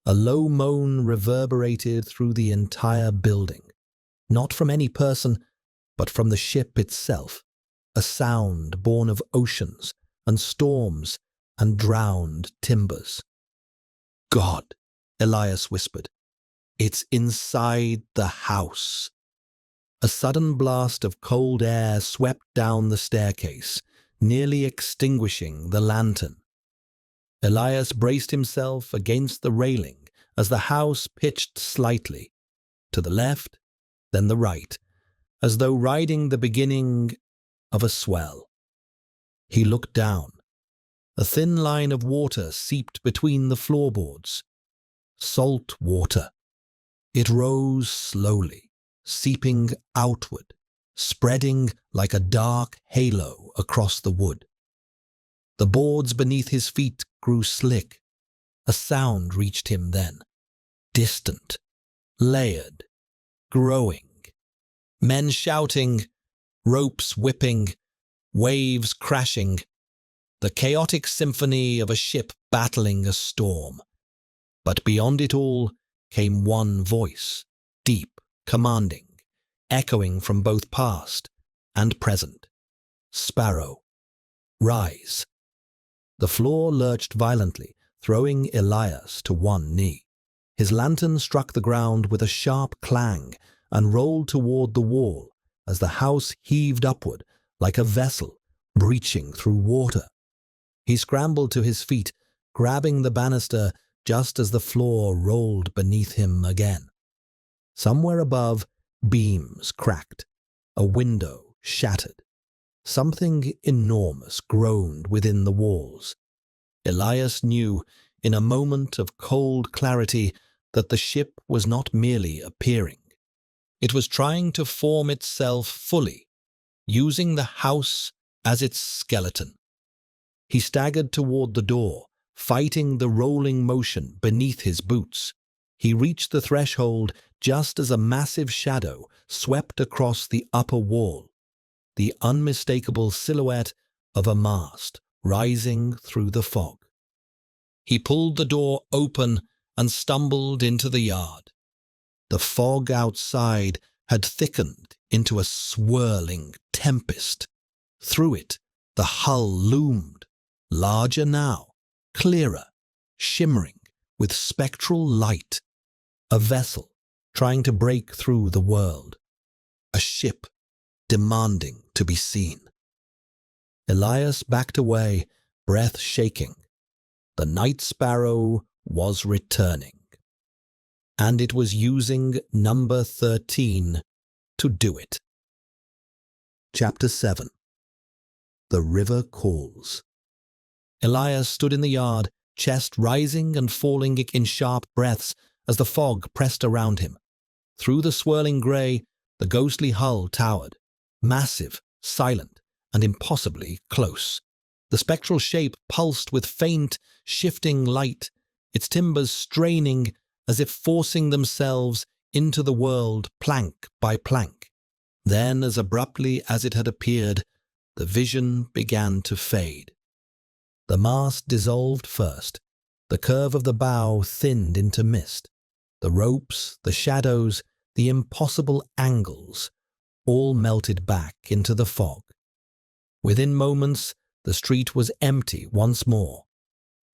A low moan reverberated through the entire building, not from any person, but from the ship itself, a sound born of oceans and storms and drowned timbers. God, Elias whispered, it's inside the house. A sudden blast of cold air swept down the staircase, nearly extinguishing the lantern. Elias braced himself against the railing as the house pitched slightly, to the left, then the right, as though riding the beginning of a swell. He looked down. A thin line of water seeped between the floorboards. Salt water. It rose slowly, seeping outward, spreading like a dark halo across the wood. The boards beneath his feet grew slick. A sound reached him then, distant, layered, growing. Men shouting, ropes whipping, waves crashing, the chaotic symphony of a ship battling a storm. But beyond it all came one voice, deep, commanding, echoing from both past and present. Sparrow, rise. The floor lurched violently, throwing Elias to one knee. His lantern struck the ground with a sharp clang and rolled toward the wall as the house heaved upward like a vessel breaching through water. He scrambled to his feet, grabbing the banister just as the floor rolled beneath him again. Somewhere above, beams cracked. A window shattered. Something enormous groaned within the walls. Elias knew, in a moment of cold clarity, that the ship was not merely appearing. It was trying to form itself fully, using the house as its skeleton. He staggered toward the door, fighting the rolling motion beneath his boots. He reached the threshold just as a massive shadow swept across the upper wall, the unmistakable silhouette of a mast rising through the fog. He pulled the door open and stumbled into the yard. The fog outside had thickened into a swirling tempest. Through it, the hull loomed, larger now, clearer, shimmering with spectral light. A vessel trying to break through the world. A ship demanding to be seen. Elias backed away, breath shaking. The Night Sparrow was returning. And it was using number 13 to do it. Chapter 7. The River Calls. Elias stood in the yard, chest rising and falling in sharp breaths as the fog pressed around him. Through the swirling grey, the ghostly hull towered, massive, silent, and impossibly close. The spectral shape pulsed with faint, shifting light, its timbers straining as if forcing themselves into the world plank by plank. Then, as abruptly as it had appeared, the vision began to fade. The mast dissolved first. The curve of the bow thinned into mist. The ropes, the shadows, the impossible angles, all melted back into the fog. Within moments, the street was empty once more.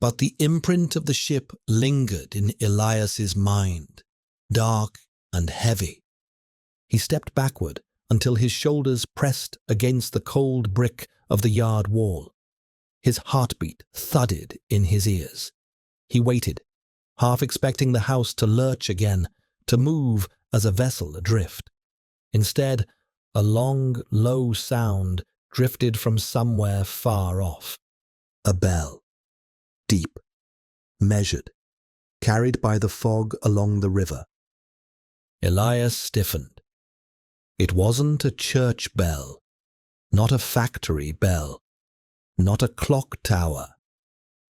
But the imprint of the ship lingered in Elias's mind, dark and heavy. He stepped backward until his shoulders pressed against the cold brick of the yard wall. His heartbeat thudded in his ears. He waited, half expecting the house to lurch again, to move as a vessel adrift. Instead, a long, low sound drifted from somewhere far off. A bell. Deep, measured, carried by the fog along the river. Elias stiffened. It wasn't a church bell, not a factory bell, not a clock tower.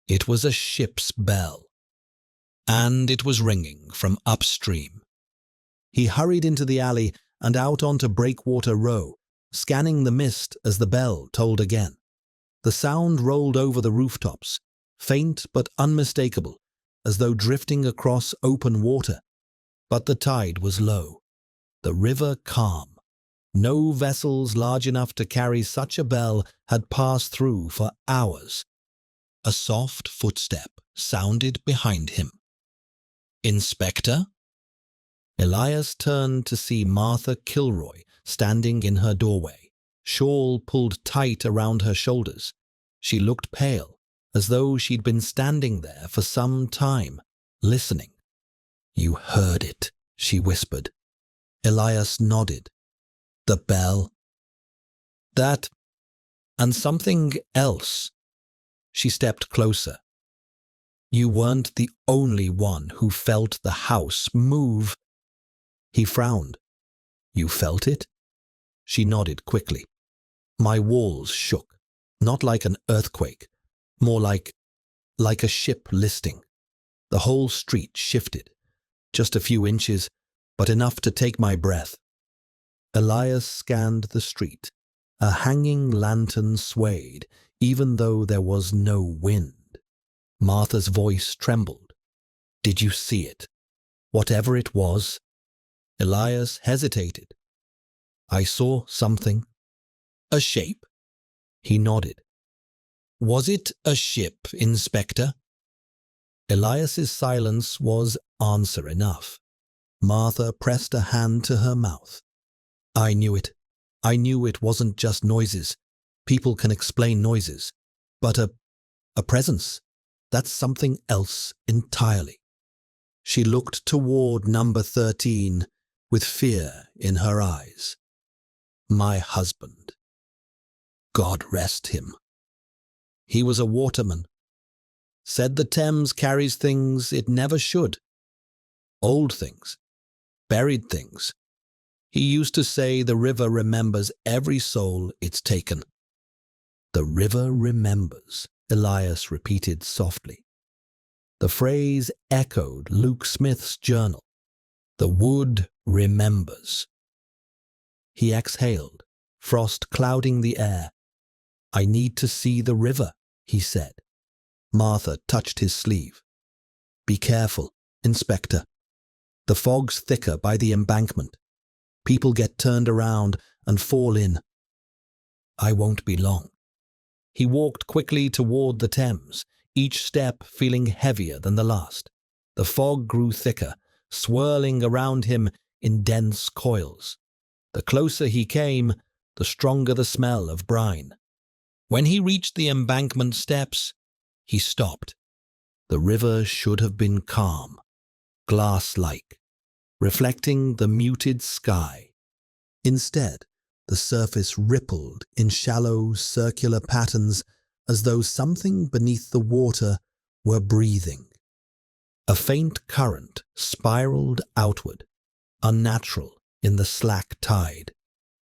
It was a ship's bell, and it was ringing from upstream. He hurried into the alley and out onto Breakwater Row, scanning the mist as the bell tolled again. The sound rolled over the rooftops, faint but unmistakable, as though drifting across open water. But the tide was low, the river calm. No vessels large enough to carry such a bell had passed through for hours. A soft footstep sounded behind him. "Inspector?" Elias turned to see Martha Kilroy standing in her doorway, shawl pulled tight around her shoulders. She looked pale, as though she'd been standing there for some time, listening. You heard it, she whispered. Elias nodded. The bell. That, and something else. She stepped closer. You weren't the only one who felt the house move. He frowned. You felt it? She nodded quickly. My walls shook, not like an earthquake, more like a ship listing. The whole street shifted, just a few inches, but enough to take my breath. Elias scanned the street. A hanging lantern swayed, even though there was no wind. Martha's voice trembled. Did you see it? Whatever it was? Elias hesitated. I saw something. A shape? He nodded. Was it a ship, Inspector? Elias's silence was answer enough. Martha pressed a hand to her mouth. I knew it. I knew it wasn't just noises. People can explain noises. But a presence, that's something else entirely. She looked toward number 13 with fear in her eyes. My husband. God rest him. He was a waterman. Said the Thames carries things it never should. Old things. Buried things. He used to say the river remembers every soul it's taken. The river remembers, Elias repeated softly. The phrase echoed Luke Smith's journal. The wood remembers. He exhaled, frost clouding the air. I need to see the river, he said. Martha touched his sleeve. Be careful, Inspector. The fog's thicker by the embankment. People get turned around and fall in. I won't be long. He walked quickly toward the Thames, each step feeling heavier than the last. The fog grew thicker, swirling around him in dense coils. The closer he came, the stronger the smell of brine. When he reached the embankment steps, he stopped. The river should have been calm, glass-like, reflecting the muted sky. Instead, the surface rippled in shallow, circular patterns as though something beneath the water were breathing. A faint current spiraled outward, unnatural in the slack tide.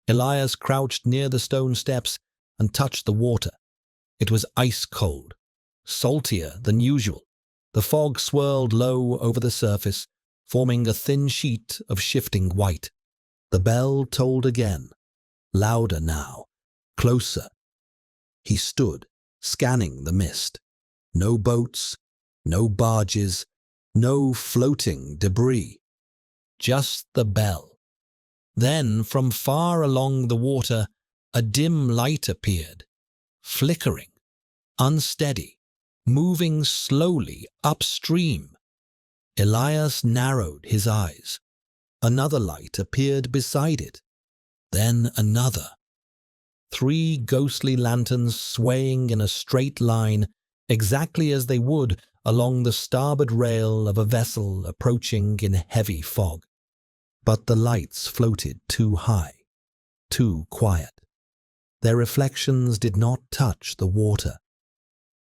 Elias crouched near the stone steps and touched the water. It was ice cold, saltier than usual. The fog swirled low over the surface, forming a thin sheet of shifting white. The bell tolled again, louder now, closer. He stood, scanning the mist. No boats, no barges, no floating debris. Just the bell. Then, from far along the water, a dim light appeared, flickering, unsteady, moving slowly upstream. Elias narrowed his eyes. Another light appeared beside it. Then another. 3 ghostly lanterns swaying in a straight line, exactly as they would along the starboard rail of a vessel approaching in heavy fog. But the lights floated too high, too quiet. Their reflections did not touch the water.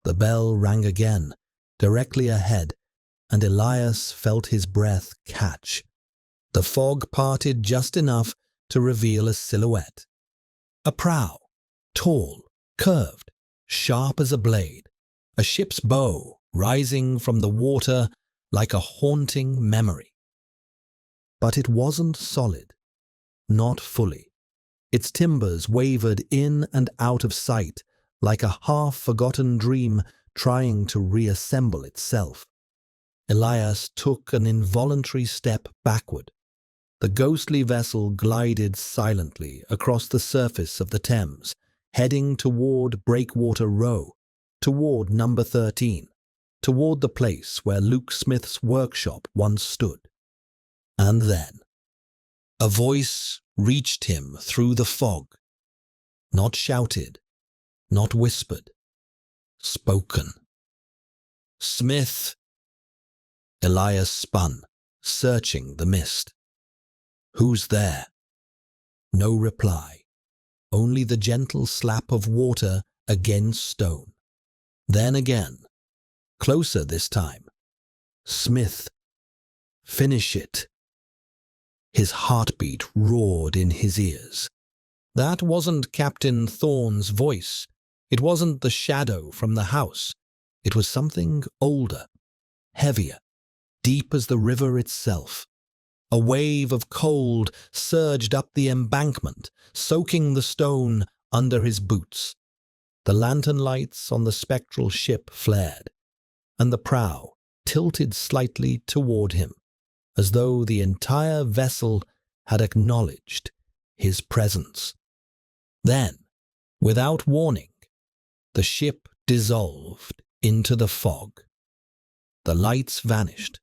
The bell rang again, directly ahead, and Elias felt his breath catch. The fog parted just enough to reveal a silhouette. A prow, tall, curved, sharp as a blade, a ship's bow rising from the water like a haunting memory. But it wasn't solid, not fully. Its timbers wavered in and out of sight like a half-forgotten dream trying to reassemble itself. Elias took an involuntary step backward. The ghostly vessel glided silently across the surface of the Thames, heading toward Breakwater Row, toward number 13, toward the place where Luke Smith's workshop once stood. And then, a voice reached him through the fog, not shouted, not whispered, spoken. Smith! Elias spun, searching the mist. "Who's there?" No reply, only the gentle slap of water against stone. Then again, closer this time. "Smith, finish it." His heartbeat roared in his ears. That wasn't Captain Thorne's voice. It wasn't the shadow from the house. It was something older, heavier, deep as the river itself. A wave of cold surged up the embankment, soaking the stone under his boots. The lantern lights on the spectral ship flared, and the prow tilted slightly toward him, as though the entire vessel had acknowledged his presence. Then, without warning, the ship dissolved into the fog. The lights vanished,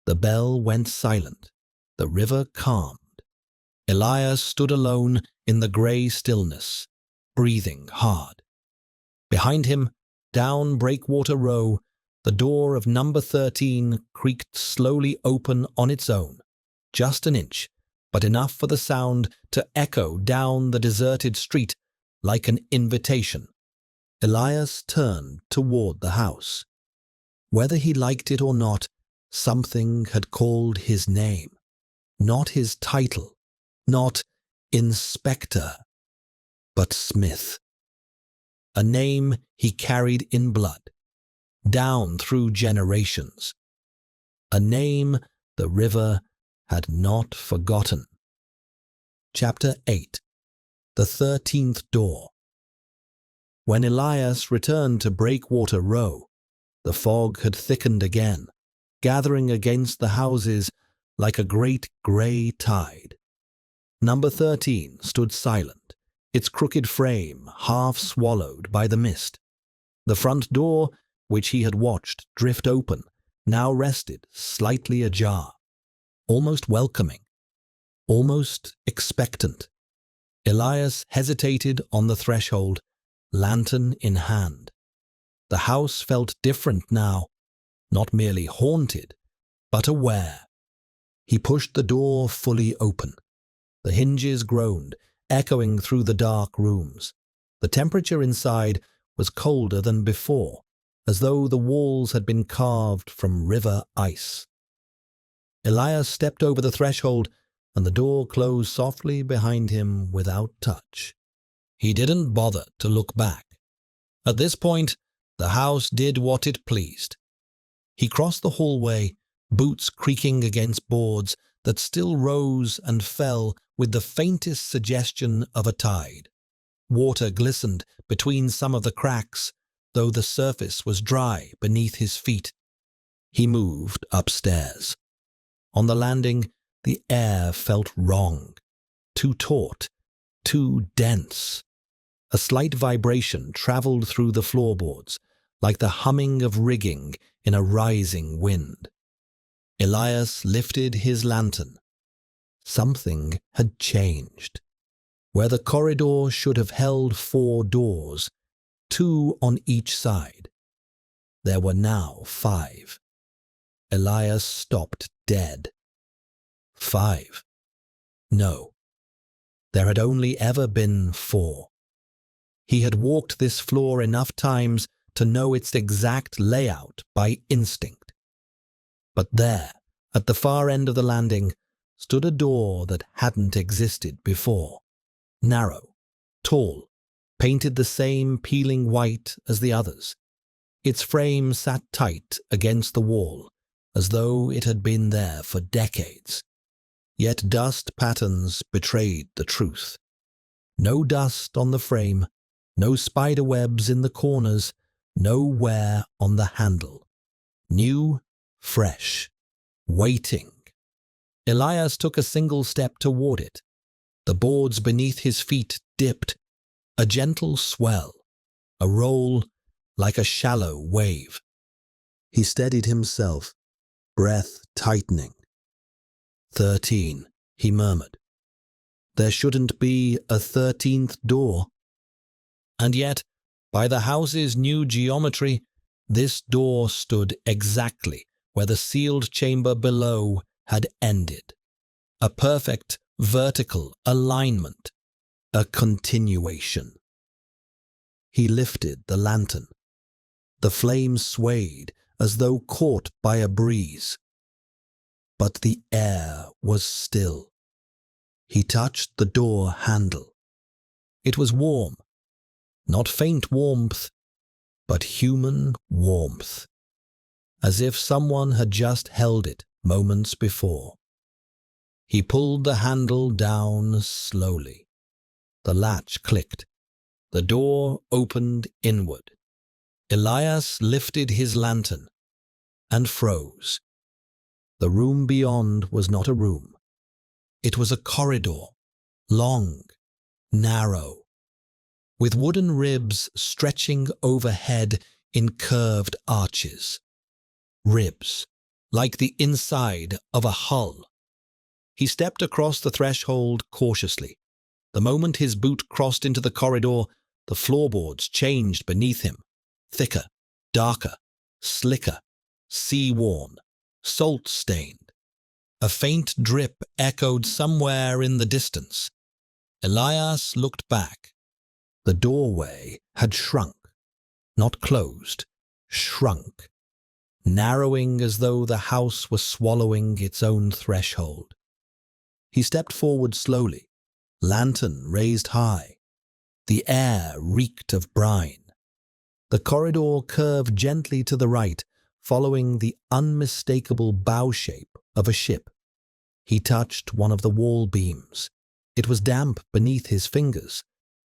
the bell went silent, the river calmed. Elias stood alone in the grey stillness, breathing hard. Behind him, down Breakwater Row, the door of number 13 creaked slowly open on its own, just an inch, but enough for the sound to echo down the deserted street like an invitation. Elias turned toward the house. Whether he liked it or not, something had called his name. Not his title, not Inspector, but Smith. A name he carried in blood, down through generations. A name the river had not forgotten. Chapter 8. The 13th Door. When Elias returned to Breakwater Row, the fog had thickened again, gathering against the houses like a great grey tide. Number 13 stood silent, its crooked frame half swallowed by the mist. The front door, which he had watched drift open, now rested slightly ajar, almost welcoming, almost expectant. Elias hesitated on the threshold, lantern in hand. The house felt different now, not merely haunted, but aware. He pushed the door fully open. The hinges groaned, echoing through the dark rooms. The temperature inside was colder than before, as though the walls had been carved from river ice. Elias stepped over the threshold, and the door closed softly behind him without touch. He didn't bother to look back. At this point, the house did what it pleased. He crossed the hallway, boots creaking against boards that still rose and fell with the faintest suggestion of a tide. Water glistened between some of the cracks, though the surface was dry beneath his feet. He moved upstairs. On the landing, the air felt wrong, too taut, too dense. A slight vibration traveled through the floorboards, like the humming of rigging in a rising wind. Elias lifted his lantern. Something had changed. Where the corridor should have held 4 doors, 2 on each side, there were now 5. Elias stopped dead. 5. No, there had only ever been 4. He had walked this floor enough times to know its exact layout by instinct. But there, at the far end of the landing, stood a door that hadn't existed before. Narrow, tall, painted the same peeling white as the others. Its frame sat tight against the wall, as though it had been there for decades. Yet dust patterns betrayed the truth. No dust on the frame, no spider webs in the corners, no wear on the handle. New, fresh, waiting. Elias took a single step toward it. The boards beneath his feet dipped, a gentle swell, a roll like a shallow wave. He steadied himself, breath tightening. 13, he murmured. There shouldn't be a 13th door. And yet, by the house's new geometry, this door stood exactly where the sealed chamber below had ended. A perfect vertical alignment, a continuation. He lifted the lantern. The flames swayed as though caught by a breeze. But the air was still. He touched the door handle. It was warm, not faint warmth, but human warmth, as if someone had just held it moments before. He pulled the handle down slowly. The latch clicked. The door opened inward. Elias lifted his lantern and froze. The room beyond was not a room. It was a corridor, long, narrow, with wooden ribs stretching overhead in curved arches. Ribs, like the inside of a hull. He stepped across the threshold cautiously. The moment his boot crossed into the corridor, the floorboards changed beneath him. Thicker, darker, slicker, sea-worn, salt-stained. A faint drip echoed somewhere in the distance. Elias looked back. The doorway had shrunk, not closed, shrunk, narrowing as though the house was swallowing its own threshold. He stepped forward slowly, lantern raised high. The air reeked of brine. The corridor curved gently to the right, following the unmistakable bow shape of a ship. He touched one of the wall beams. It was damp beneath his fingers,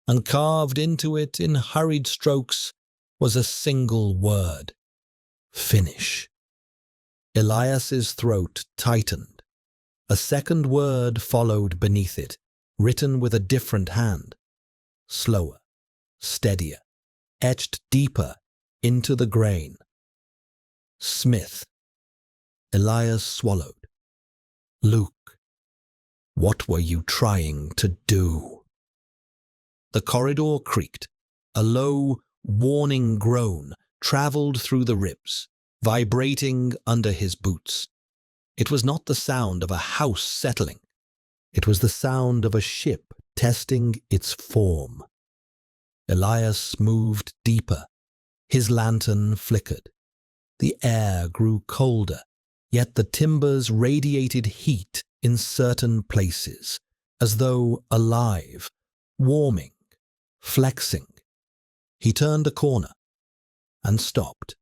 and carved into it in hurried strokes was a single word: finish. Elias's throat tightened. A second word followed beneath it, written with a different hand. Slower, steadier, etched deeper into the grain. Smith. Elias swallowed. Luke, what were you trying to do? The corridor creaked. A low, warning groan travelled through the ribs, vibrating under his boots. It was not the sound of a house settling. It was the sound of a ship testing its form. Elias moved deeper. His lantern flickered. The air grew colder, yet the timbers radiated heat in certain places, as though alive, warming, flexing. He turned a corner and stopped.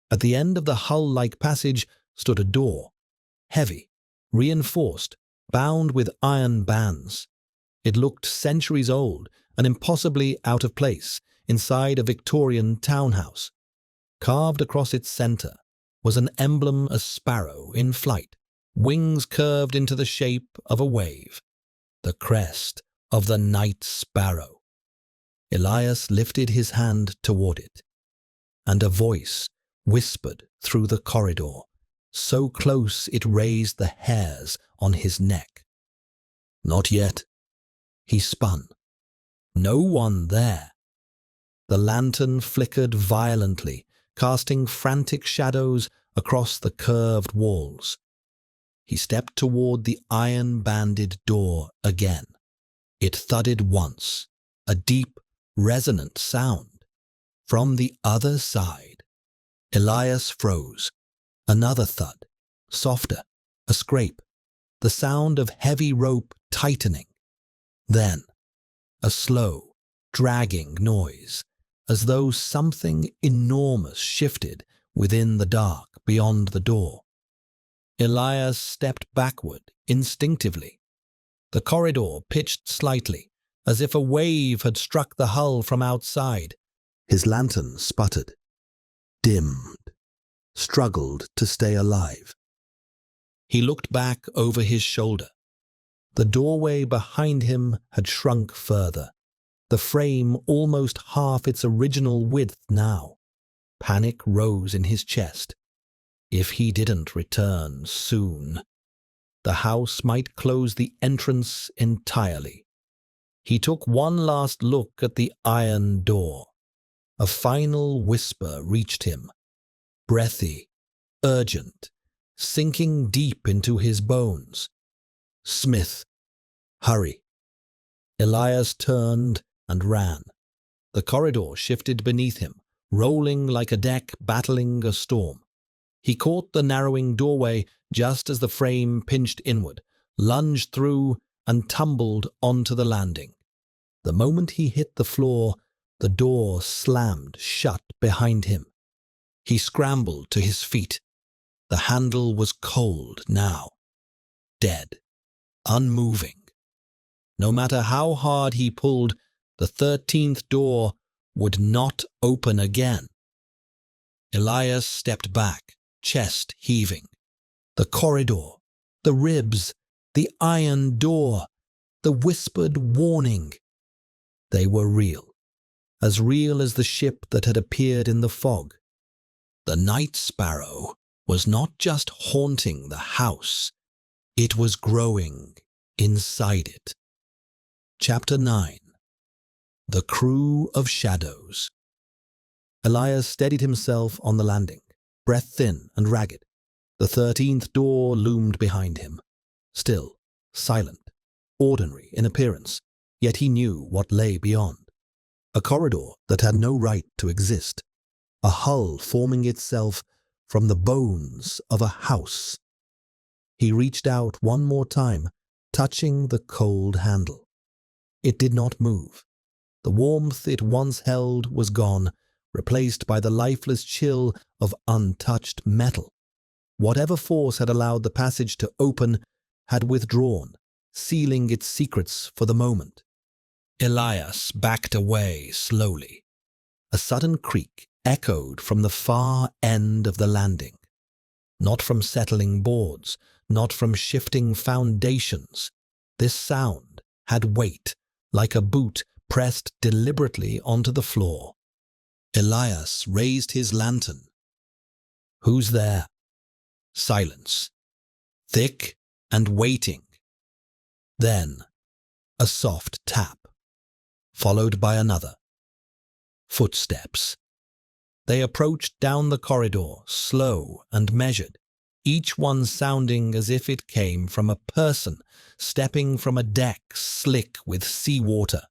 At the end of the hull-like passage stood a door, heavy, reinforced, bound with iron bands. It looked centuries old and impossibly out of place inside a Victorian townhouse. Carved across its centre was an emblem, a sparrow in flight, wings curved into the shape of a wave, the crest of the Night Sparrow. Elias lifted his hand toward it, and a voice whispered through the corridor, so close it raised the hairs on his neck. Not yet. He spun. No one there. The lantern flickered violently, casting frantic shadows across the curved walls. He stepped toward the iron-banded door again. It thudded once, a deep, resonant sound. From the other side, Elias froze. Another thud, softer, a scrape, the sound of heavy rope tightening. Then, a slow, dragging noise, as though something enormous shifted within the dark beyond the door. Elias stepped backward instinctively. The corridor pitched slightly, as if a wave had struck the hull from outside. His lantern sputtered, dimmed, struggled to stay alive. He looked back over his shoulder. The doorway behind him had shrunk further, the frame almost half its original width now. Panic rose in his chest. If he didn't return soon, the house might close the entrance entirely. He took one last look at the iron door. A final whisper reached him, breathy, urgent, sinking deep into his bones. "Smith, hurry." Elias turned and ran. The corridor shifted beneath him, rolling like a deck battling a storm. He caught the narrowing doorway just as the frame pinched inward, lunged through, and tumbled onto the landing. The moment he hit the floor, the door slammed shut behind him. He scrambled to his feet. The handle was cold now, dead, unmoving. No matter how hard he pulled, the 13th door would not open again. Elias stepped back, chest heaving. The corridor, the ribs, the iron door, the whispered warning. They were real as the ship that had appeared in the fog. The Night Sparrow was not just haunting the house, it was growing inside it. Chapter 9. The Crew of Shadows. Elias steadied himself on the landing, breath thin and ragged. The 13th door loomed behind him, still, silent, ordinary in appearance, yet he knew what lay beyond. A corridor that had no right to exist, a hull forming itself from the bones of a house. He reached out one more time, touching the cold handle. It did not move. The warmth it once held was gone, replaced by the lifeless chill of untouched metal. Whatever force had allowed the passage to open had withdrawn, sealing its secrets for the moment. Elias backed away slowly. A sudden creak echoed from the far end of the landing. Not from settling boards, not from shifting foundations. This sound had weight, like a boot pressed deliberately onto the floor. Elias raised his lantern. "Who's there?" Silence. Thick and waiting. Then a soft tap, followed by another. Footsteps. They approached down the corridor, slow and measured, each one sounding as if it came from a person stepping from a deck slick with seawater.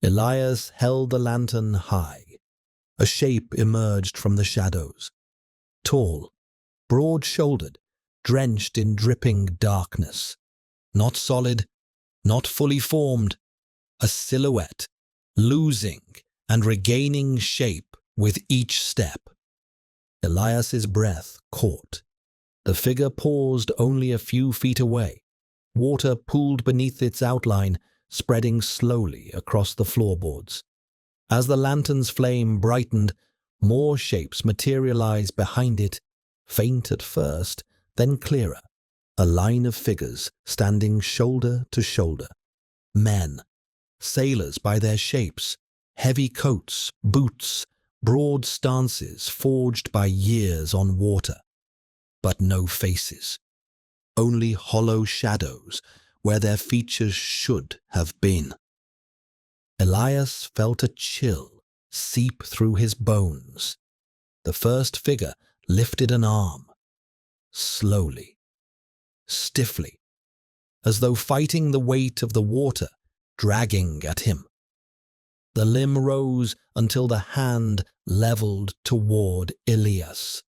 Elias held the lantern high. A shape emerged from the shadows. Tall, broad-shouldered, drenched in dripping darkness. Not solid, not fully formed. A silhouette, losing and regaining shape with each step. Elias's breath caught. The figure paused only a few feet away. Water pooled beneath its outline, spreading slowly across the floorboards. As the lantern's flame brightened, more shapes materialized behind it, faint at first, then clearer. A line of figures standing shoulder to shoulder. Men, sailors by their shapes, heavy coats, boots, broad stances forged by years on water. But no faces. Only hollow shadows where their features should have been. Elias felt a chill seep through his bones. The first figure lifted an arm. Slowly, stiffly, as though fighting the weight of the water dragging at him. The limb rose until the hand leveled toward Elias.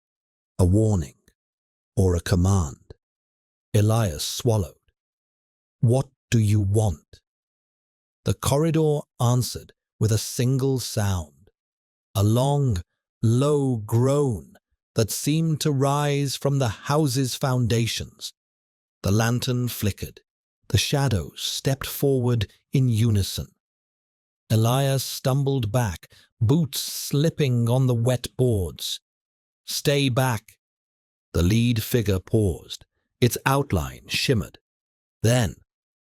A warning or a command. Elias swallowed. "What do you want?" The corridor answered with a single sound. A long, low groan that seemed to rise from the house's foundations. The lantern flickered. The shadows stepped forward in unison. Elias stumbled back, boots slipping on the wet boards. "Stay back." The lead figure paused. Its outline shimmered. Then,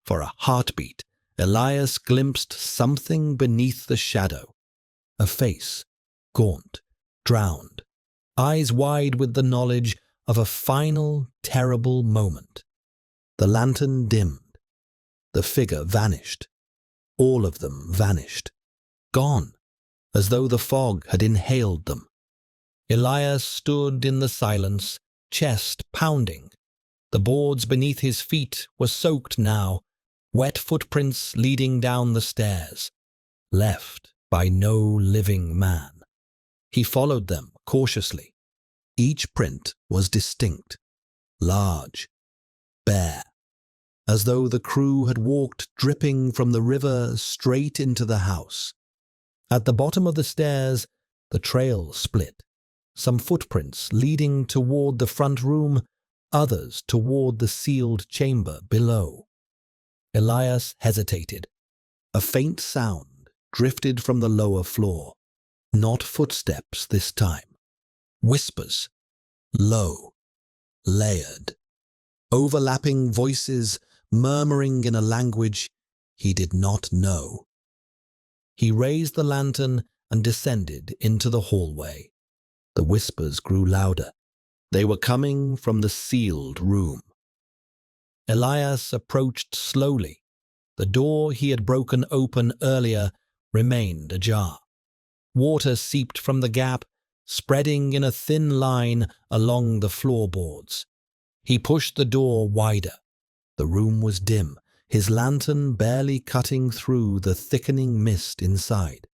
for a heartbeat, Elias glimpsed something beneath the shadow. A face, gaunt, drowned, eyes wide with the knowledge of a final, terrible moment. The lantern dimmed. The figure vanished. All of them vanished. Gone, as though the fog had inhaled them. Elias stood in the silence, chest pounding. The boards beneath his feet were soaked now, wet footprints leading down the stairs, left by no living man. He followed them cautiously. Each print was distinct, large, bare, as though the crew had walked dripping from the river straight into the house. At the bottom of the stairs, the trail split, some footprints leading toward the front room, others toward the sealed chamber below. Elias hesitated. A faint sound drifted from the lower floor. Not footsteps this time. Whispers, low, layered, overlapping voices murmuring in a language he did not know. He raised the lantern and descended into the hallway. The whispers grew louder. They were coming from the sealed room. Elias approached slowly. The door he had broken open earlier remained ajar. Water seeped from the gap, spreading in a thin line along the floorboards. He pushed the door wider. The room was dim, his lantern barely cutting through the thickening mist inside.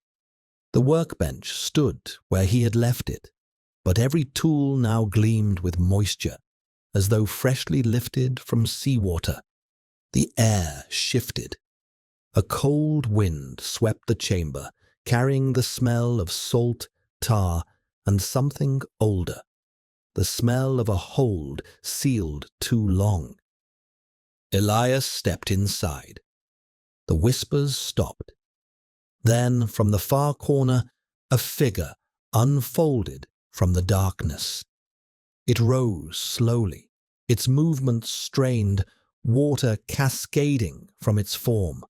The workbench stood where he had left it, but every tool now gleamed with moisture, as though freshly lifted from seawater. The air shifted. A cold wind swept the chamber, carrying the smell of salt, tar, and something older, the smell of a hold sealed too long. Elias stepped inside. The whispers stopped. Then, from the far corner, a figure unfolded from the darkness. It rose slowly, its movements strained, water cascading from its form.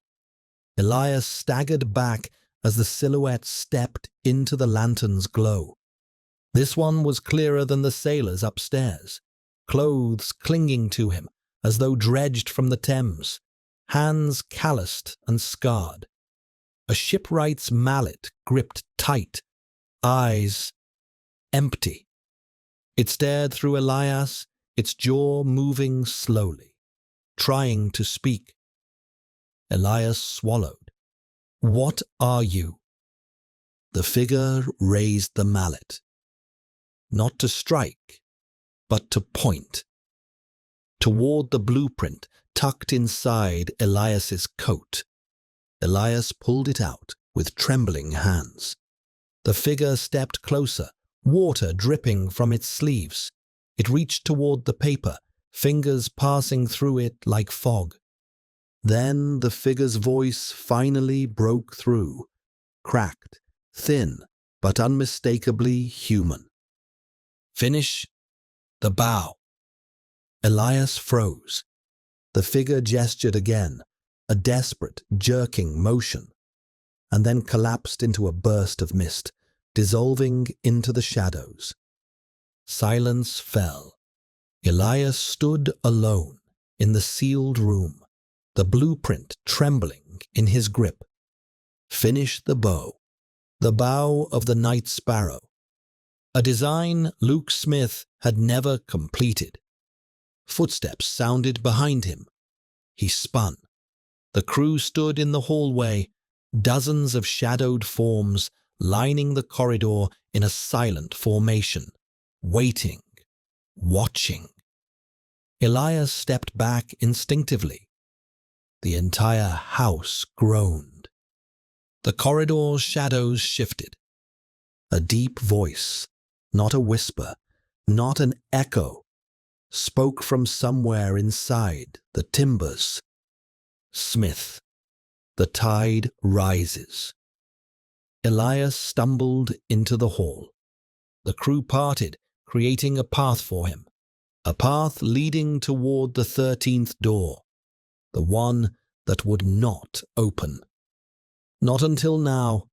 Elias staggered back as the silhouette stepped into the lantern's glow. This one was clearer than the sailors upstairs, clothes clinging to him as though dredged from the Thames, hands calloused and scarred. A shipwright's mallet gripped tight, eyes empty. It stared through Elias, its jaw moving slowly, trying to speak. Elias swallowed. "What are you?" The figure raised the mallet, not to strike, but to point, toward the blueprint tucked inside Elias's coat. Elias pulled it out with trembling hands. The figure stepped closer, water dripping from its sleeves. It reached toward the paper, fingers passing through it like fog. Then the figure's voice finally broke through, cracked, thin, but unmistakably human. "Finish the bow." Elias froze. The figure gestured again, a desperate, jerking motion, and then collapsed into a burst of mist, dissolving into the shadows. Silence fell. Elias stood alone in the sealed room, the blueprint trembling in his grip. Finish the bow of the Night Sparrow, a design Luke Smith had never completed. Footsteps sounded behind him. He spun. The crew stood in the hallway, dozens of shadowed forms lining the corridor in a silent formation, waiting, watching. Elias stepped back instinctively. The entire house groaned. The corridor's shadows shifted. A deep voice, not a whisper, not an echo, spoke from somewhere inside the timbers. "Smith, the tide rises." Elias stumbled into the hall. The crew parted, creating a path for him, a path leading toward the 13th door, the one that would not open. Not until now.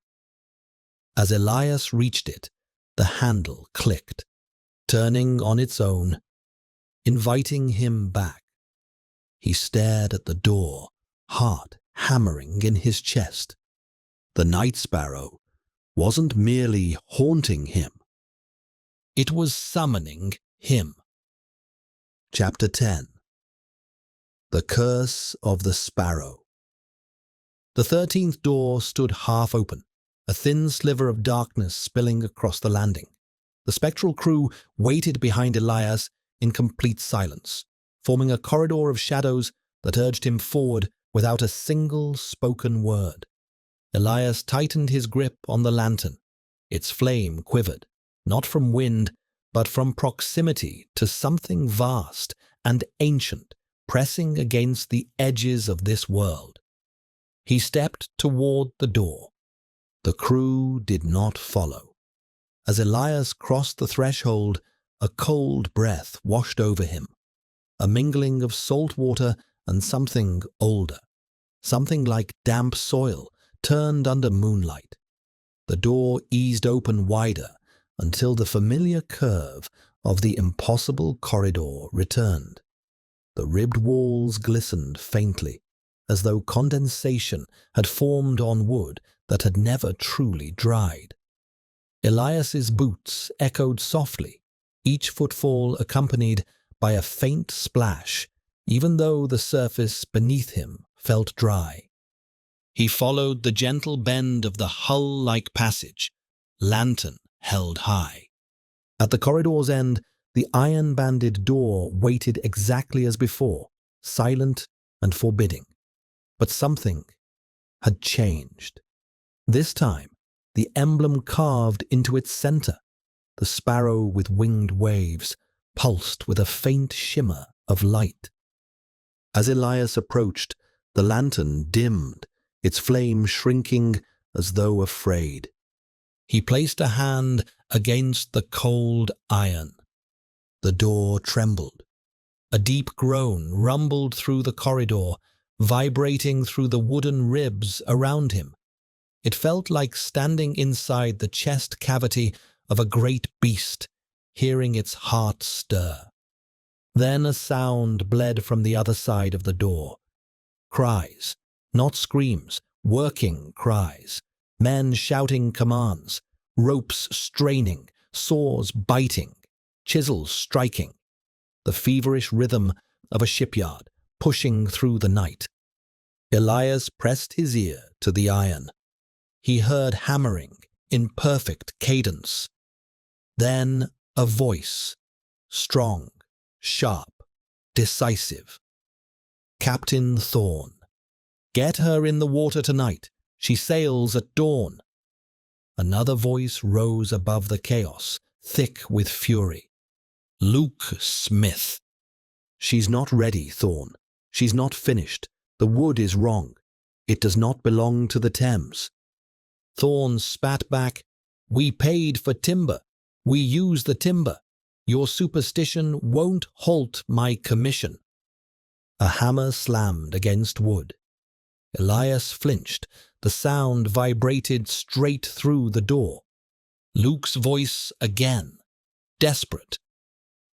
As Elias reached it, the handle clicked, turning on its own, inviting him back. He stared at the door, heart hammering in his chest. The Night Sparrow wasn't merely haunting him. It was summoning him. Chapter 10. The Curse of the Sparrow. The 13th door stood half open, a thin sliver of darkness spilling across the landing. The spectral crew waited behind Elias in complete silence, forming a corridor of shadows that urged him forward without a single spoken word. Elias tightened his grip on the lantern. Its flame quivered, not from wind, but from proximity to something vast and ancient pressing against the edges of this world. He stepped toward the door. The crew did not follow. As Elias crossed the threshold, a cold breath washed over him, a mingling of salt water and something older, something like damp soil turned under moonlight. The door eased open wider until the familiar curve of the impossible corridor returned. The ribbed walls glistened faintly, as though condensation had formed on wood that had never truly dried. Elias's boots echoed softly, each footfall accompanied by a faint splash, even though the surface beneath him felt dry. He followed the gentle bend of the hull-like passage, lantern held high. At the corridor's end, the iron-banded door waited exactly as before, silent and forbidding. But something had changed. This time, the emblem carved into its center, the sparrow with winged waves, pulsed with a faint shimmer of light. As Elias approached, the lantern dimmed, its flame shrinking as though afraid. He placed a hand against the cold iron. The door trembled. A deep groan rumbled through the corridor, vibrating through the wooden ribs around him. It felt like standing inside the chest cavity of a great beast, hearing its heart stir. Then a sound bled from the other side of the door. Cries, not screams, working cries. Men shouting commands, ropes straining, saws biting, chisels striking. The feverish rhythm of a shipyard pushing through the night. Elias pressed his ear to the iron. He heard hammering in perfect cadence. Then a voice, strong, sharp, decisive. Captain Thorne. Get her in the water tonight. She sails at dawn. Another voice rose above the chaos, thick with fury. Luke Smith. She's not ready, Thorne. She's not finished. The wood is wrong. It does not belong to the Thames. Thorne spat back. We paid for timber. We use the timber. Your superstition won't halt my commission. A hammer slammed against wood. Elias flinched. The sound vibrated straight through the door. Luke's voice again, desperate.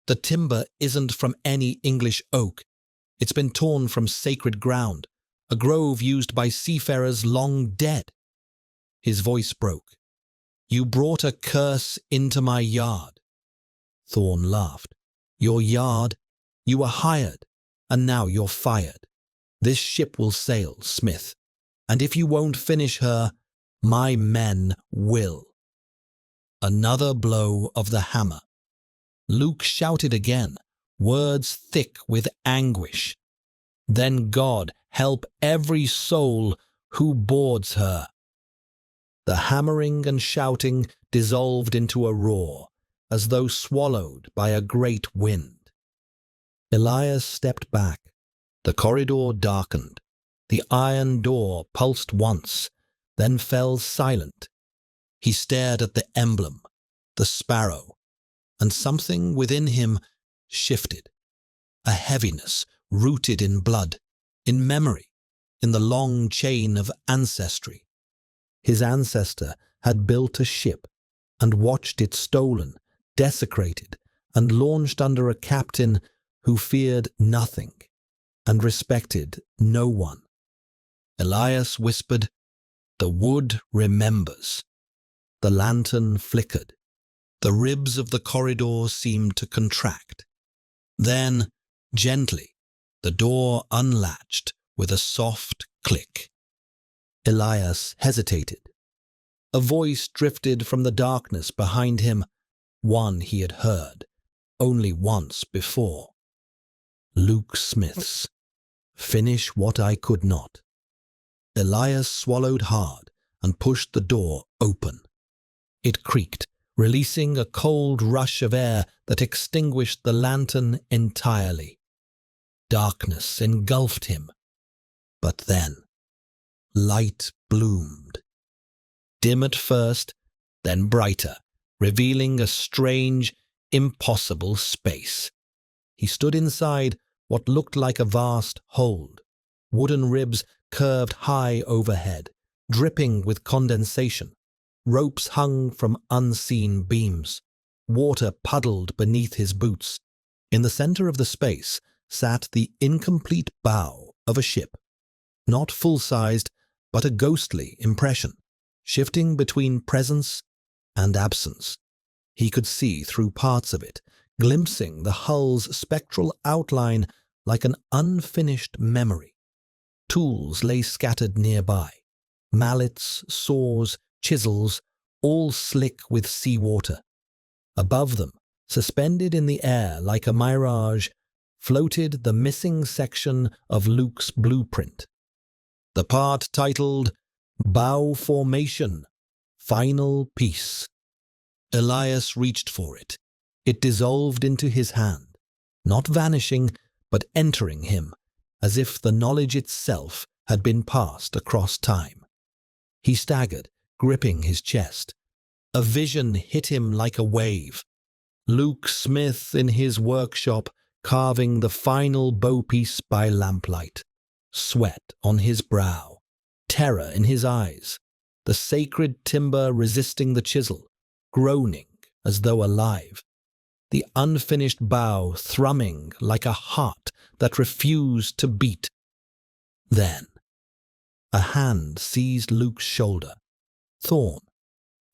The timber isn't from any English oak. It's been torn from sacred ground, a grove used by seafarers long dead. His voice broke. You brought a curse into my yard. Thorne laughed. Your yard? You were hired, and now you're fired. This ship will sail, Smith. And if you won't finish her, my men will. Another blow of the hammer. Luke shouted again, words thick with anguish. Then God help every soul who boards her. The hammering and shouting dissolved into a roar, as though swallowed by a great wind. Elias stepped back. The corridor darkened. The iron door pulsed once, then fell silent. He stared at the emblem, the sparrow, and something within him shifted. A heaviness rooted in blood, in memory, in the long chain of ancestry. His ancestor had built a ship and watched it stolen, desecrated, and launched under a captain who feared nothing and respected no one. Elias whispered, The wood remembers. The lantern flickered. The ribs of the corridor seemed to contract. Then Gently, the door unlatched with a soft click. Elias hesitated. A voice drifted from the darkness behind him, one he had heard only once before. Luke Smith's, "Finish what I could not." Elias swallowed hard and pushed the door open. It creaked, releasing a cold rush of air that extinguished the lantern entirely. Darkness engulfed him. But then, light bloomed. Dim at first, then brighter, revealing a strange, impossible space. He stood inside what looked like a vast hold. Wooden ribs curved high overhead, dripping with condensation. Ropes hung from unseen beams. Water puddled beneath his boots. In the center of the space sat the incomplete bow of a ship. Not full-sized, but a ghostly impression, shifting between presence and absence. He could see through parts of it, glimpsing the hull's spectral outline like an unfinished memory. Tools lay scattered nearby. Mallets, saws, chisels, all slick with seawater. Above them, suspended in the air like a mirage, floated the missing section of Luke's blueprint. The part titled "Bow Formation, Final Piece." Elias reached for it. It dissolved into his hand, not vanishing, but entering him, as if the knowledge itself had been passed across time. He staggered, gripping his chest. A vision hit him like a wave. Luke Smith in his workshop, carving the final bowpiece by lamplight. Sweat on his brow, terror in his eyes, the sacred timber resisting the chisel, groaning as though alive. The unfinished bow thrumming like a heart that refused to beat. Then, a hand seized Luke's shoulder. Thorn,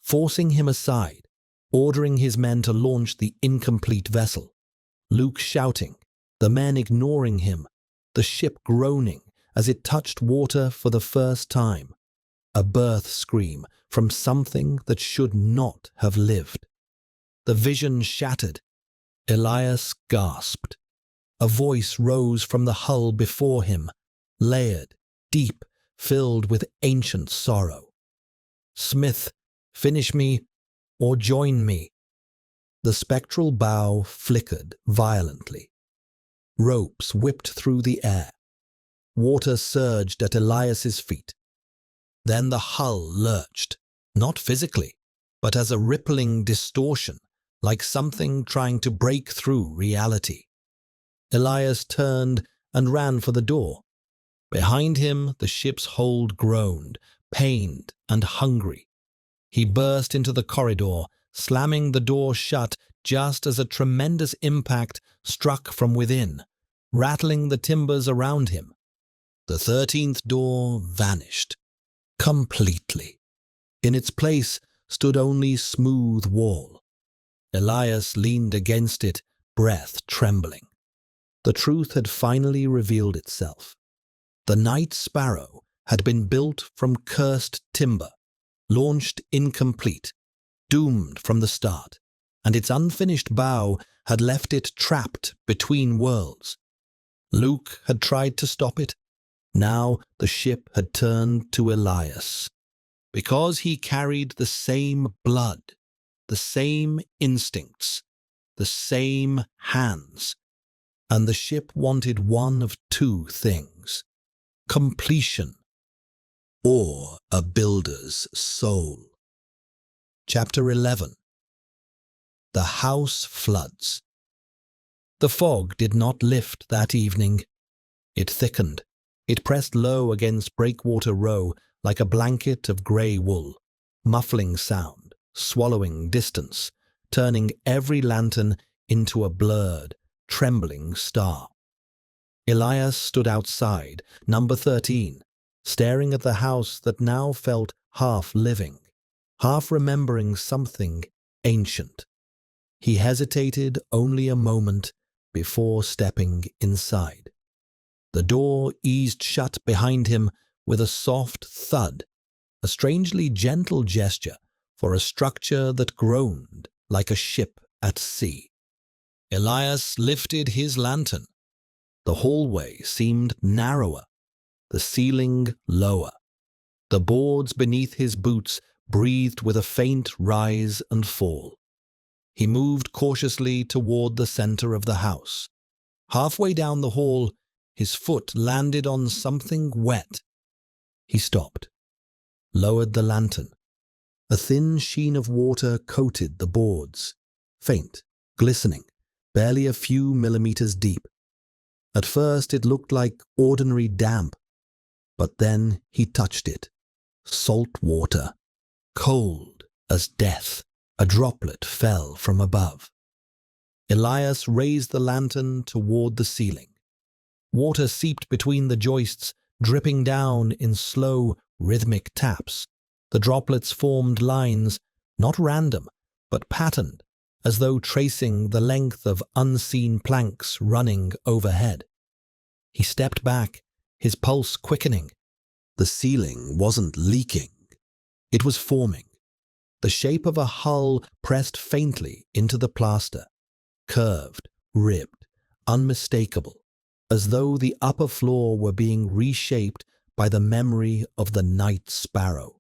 forcing him aside, ordering his men to launch the incomplete vessel. Luke shouting, the men ignoring him, the ship groaning as it touched water for the first time. A birth scream from something that should not have lived. The vision shattered. Elias gasped. A voice rose from the hull before him, layered, deep, filled with ancient sorrow. "Smith, finish me or join me." The spectral bow flickered violently. Ropes whipped through the air. Water surged at Elias's feet. Then the hull lurched, not physically, but as a rippling distortion, like something trying to break through reality. Elias turned and ran for the door. Behind him, the ship's hold groaned, pained and hungry. He burst into the corridor, slamming the door shut just as a tremendous impact struck from within, rattling the timbers around him. The 13th door vanished. Completely. In its place stood only smooth wall. Elias leaned against it, breath trembling. The truth had finally revealed itself. The Night Sparrow had been built from cursed timber, launched incomplete, doomed from the start, and its unfinished bow had left it trapped between worlds. Luke had tried to stop it. Now the ship had turned to Elias. Because he carried the same blood, the same instincts, the same hands, and the ship wanted one of two things: completion or a builder's soul. Chapter 11. The House Floods. The fog did not lift that evening. It thickened. It pressed low against Breakwater Row like a blanket of grey wool, muffling sound, swallowing distance, turning every lantern into a blurred, trembling star. Elias stood outside, number 13, staring at the house that now felt half living, half remembering something ancient. He hesitated only a moment, before stepping inside. The door eased shut behind him with a soft thud, a strangely gentle gesture for a structure that groaned like a ship at sea. Elias lifted his lantern. The hallway seemed narrower, the ceiling lower. The boards beneath his boots breathed with a faint rise and fall. He moved cautiously toward the center of the house. Halfway down the hall, his foot landed on something wet. He stopped, lowered the lantern. A thin sheen of water coated the boards, faint, glistening, barely a few millimeters deep. At first it looked like ordinary damp, but then he touched it. Salt water, cold as death. A droplet fell from above. Elias raised the lantern toward the ceiling. Water seeped between the joists, dripping down in slow, rhythmic taps. The droplets formed lines, not random, but patterned, as though tracing the length of unseen planks running overhead. He stepped back, his pulse quickening. The ceiling wasn't leaking. It was forming. The shape of a hull pressed faintly into the plaster, curved, ribbed, unmistakable, as though the upper floor were being reshaped by the memory of the Night Sparrow.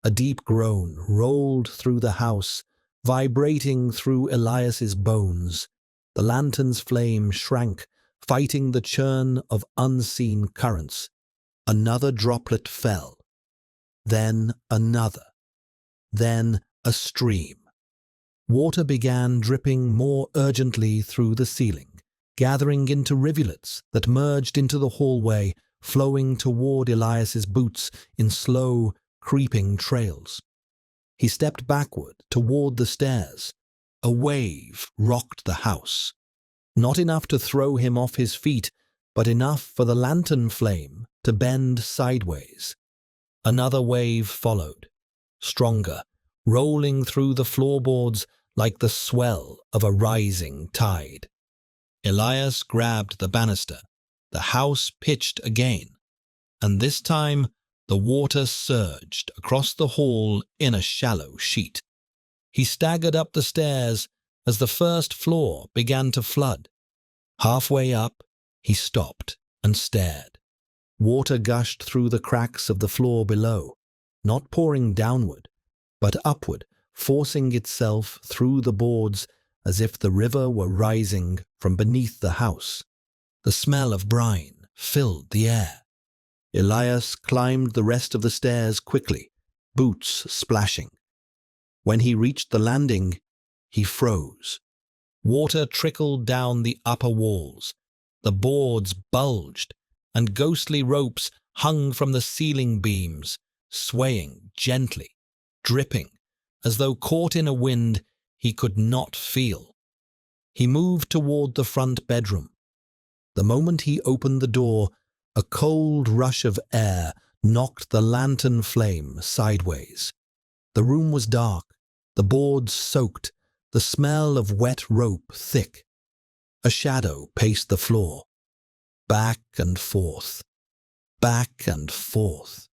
A deep groan rolled through the house, vibrating through Elias's bones. The lantern's flame shrank, fighting the churn of unseen currents. Another droplet fell, then another, then a stream. Water began dripping more urgently through the ceiling, gathering into rivulets that merged into the hallway, flowing toward Elias's boots in slow, creeping trails. He stepped backward toward the stairs. A wave rocked the house. Not enough to throw him off his feet, but enough for the lantern flame to bend sideways. Another wave followed, stronger, rolling through the floorboards like the swell of a rising tide. Elias grabbed the banister. The house pitched again, and this time the water surged across the hall in a shallow sheet. He staggered up the stairs as the first floor began to flood. Halfway up, he stopped and stared. Water gushed through the cracks of the floor below, not pouring downward, but upward, forcing itself through the boards as if the river were rising from beneath the house. The smell of brine filled the air. Elias climbed the rest of the stairs quickly, boots splashing. When he reached the landing, he froze. Water trickled down the upper walls. The boards bulged, and ghostly ropes hung from the ceiling beams, swaying gently, dripping, as though caught in a wind he could not feel. He moved toward the front bedroom. The moment he opened the door, a cold rush of air knocked the lantern flame sideways. The room was dark, the boards soaked, the smell of wet rope thick. A shadow paced the floor, back and forth, back and forth.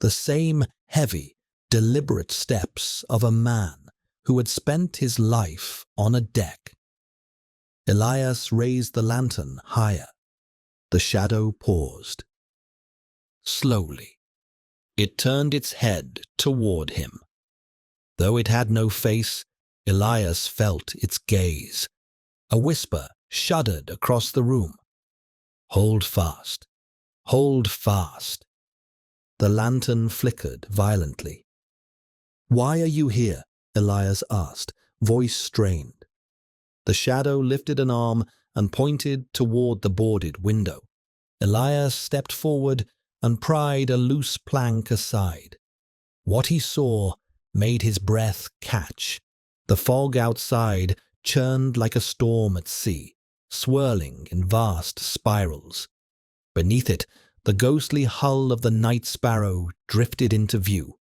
The same heavy, deliberate steps of a man who had spent his life on a deck. Elias raised the lantern higher. The shadow paused. Slowly, it turned its head toward him. Though it had no face, Elias felt its gaze. A whisper shuddered across the room. "Hold fast. Hold fast." The lantern flickered violently. "Why are you here?" Elias asked, voice strained. The shadow lifted an arm and pointed toward the boarded window. Elias stepped forward and pried a loose plank aside. What he saw made his breath catch. The fog outside churned like a storm at sea, swirling in vast spirals. Beneath it, the ghostly hull of the Night Sparrow drifted into view,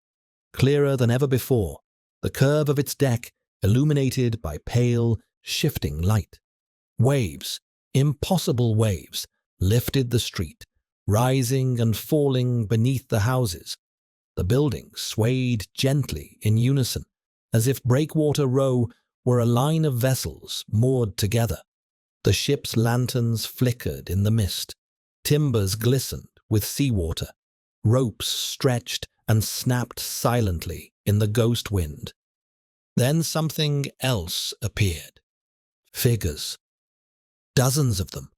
clearer than ever before, the curve of its deck illuminated by pale, shifting light. Waves, impossible waves, lifted the street, rising and falling beneath the houses. The buildings swayed gently in unison, as if Breakwater Row were a line of vessels moored together. The ship's lanterns flickered in the mist. Timbers glistened with seawater. Ropes stretched and snapped silently in the ghost wind. Then something else appeared. Figures. Dozens of them.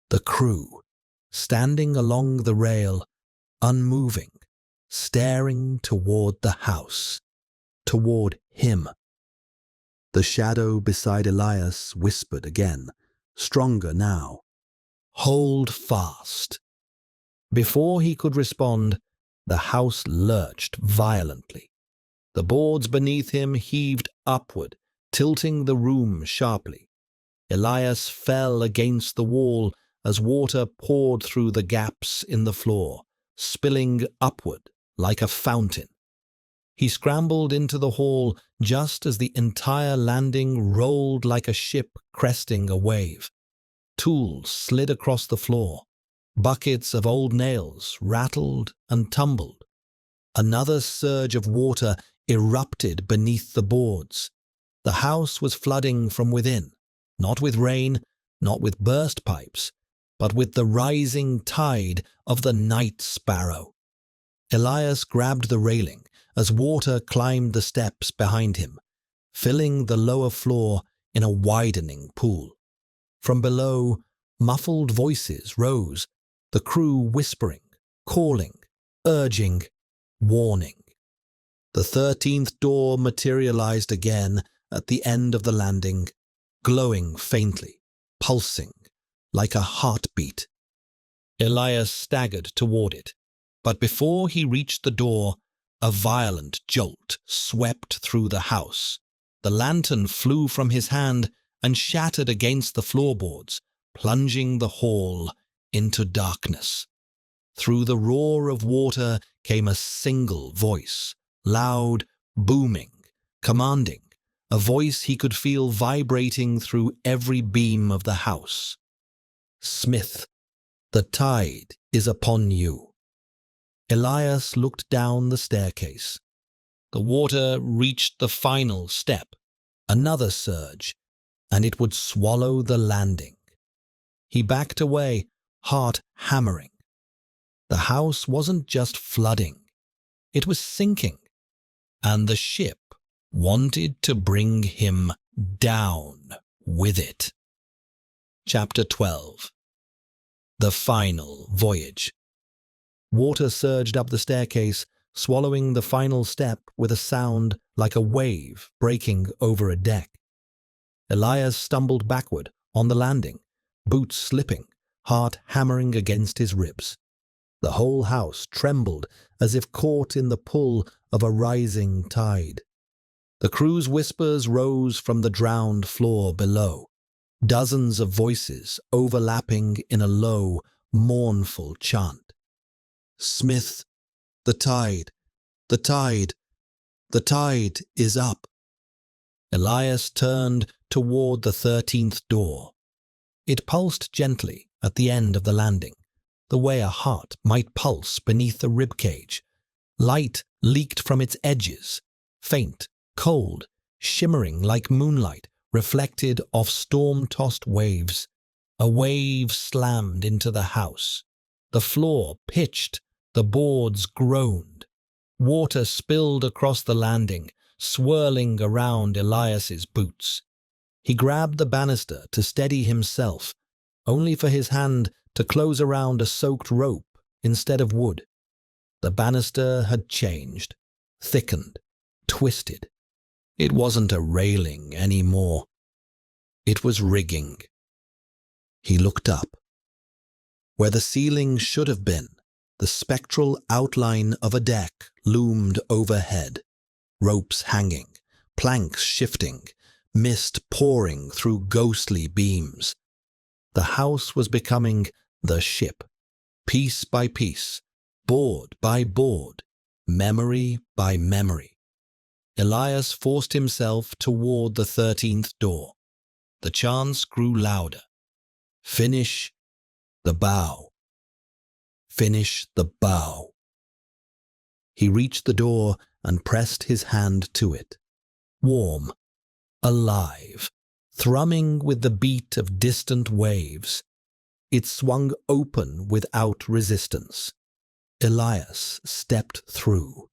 The crew, standing along the rail, unmoving, staring toward the house, toward him. The shadow beside Elias whispered again, stronger now. "Hold fast." Before he could respond, the house lurched violently. The boards beneath him heaved upward, tilting the room sharply. Elias fell against the wall as water poured through the gaps in the floor, spilling upward like a fountain. He scrambled into the hall just as the entire landing rolled like a ship cresting a wave. Tools slid across the floor. Buckets of old nails rattled and tumbled. Another surge of water erupted beneath the boards. The house was flooding from within, not with rain, not with burst pipes, but with the rising tide of the Night Sparrow. Elias grabbed the railing as water climbed the steps behind him, filling the lower floor in a widening pool. From below, muffled voices rose, the crew whispering, calling, urging, warning. The 13th door materialized again at the end of the landing, glowing faintly, pulsing, like a heartbeat. Elias staggered toward it, but before he reached the door, a violent jolt swept through the house. The lantern flew from his hand and shattered against the floorboards, plunging the hall into darkness. Through the roar of water came a single voice, loud, booming, commanding, a voice he could feel vibrating through every beam of the house. "Smith, the tide is upon you." Elias looked down the staircase. The water reached the final step, another surge, and it would swallow the landing. He backed away, heart hammering. The house wasn't just flooding, it was sinking, and the ship wanted to bring him down with it. Chapter 12. The Final Voyage. Water surged up the staircase, swallowing the final step with a sound like a wave breaking over a deck. Elias stumbled backward on the landing, boots slipping, heart hammering against his ribs. The whole house trembled as if caught in the pull of a rising tide. The crew's whispers rose from the drowned floor below, dozens of voices overlapping in a low, mournful chant. "Smith, the tide, the tide, the tide is up." Elias turned toward the 13th door. It pulsed gently at the end of the landing, the way a heart might pulse beneath a ribcage. Light leaked from its edges, faint, cold, shimmering like moonlight reflected off storm-tossed waves. A wave slammed into the house. The floor pitched, the boards groaned. Water spilled across the landing, swirling around Elias's boots. He grabbed the banister to steady himself, only for his hand to close around a soaked rope instead of wood. The banister had changed, thickened, twisted. It wasn't a railing anymore. It was rigging. He looked up. Where the ceiling should have been, the spectral outline of a deck loomed overhead. Ropes hanging, planks shifting, mist pouring through ghostly beams. The house was becoming the ship, piece by piece, board by board, memory by memory. Elias forced himself toward the 13th door. The chants grew louder. Finish the bow. Finish the bow. He reached the door and pressed his hand to it. Warm, alive, thrumming with the beat of distant waves. It swung open without resistance. Elias stepped through.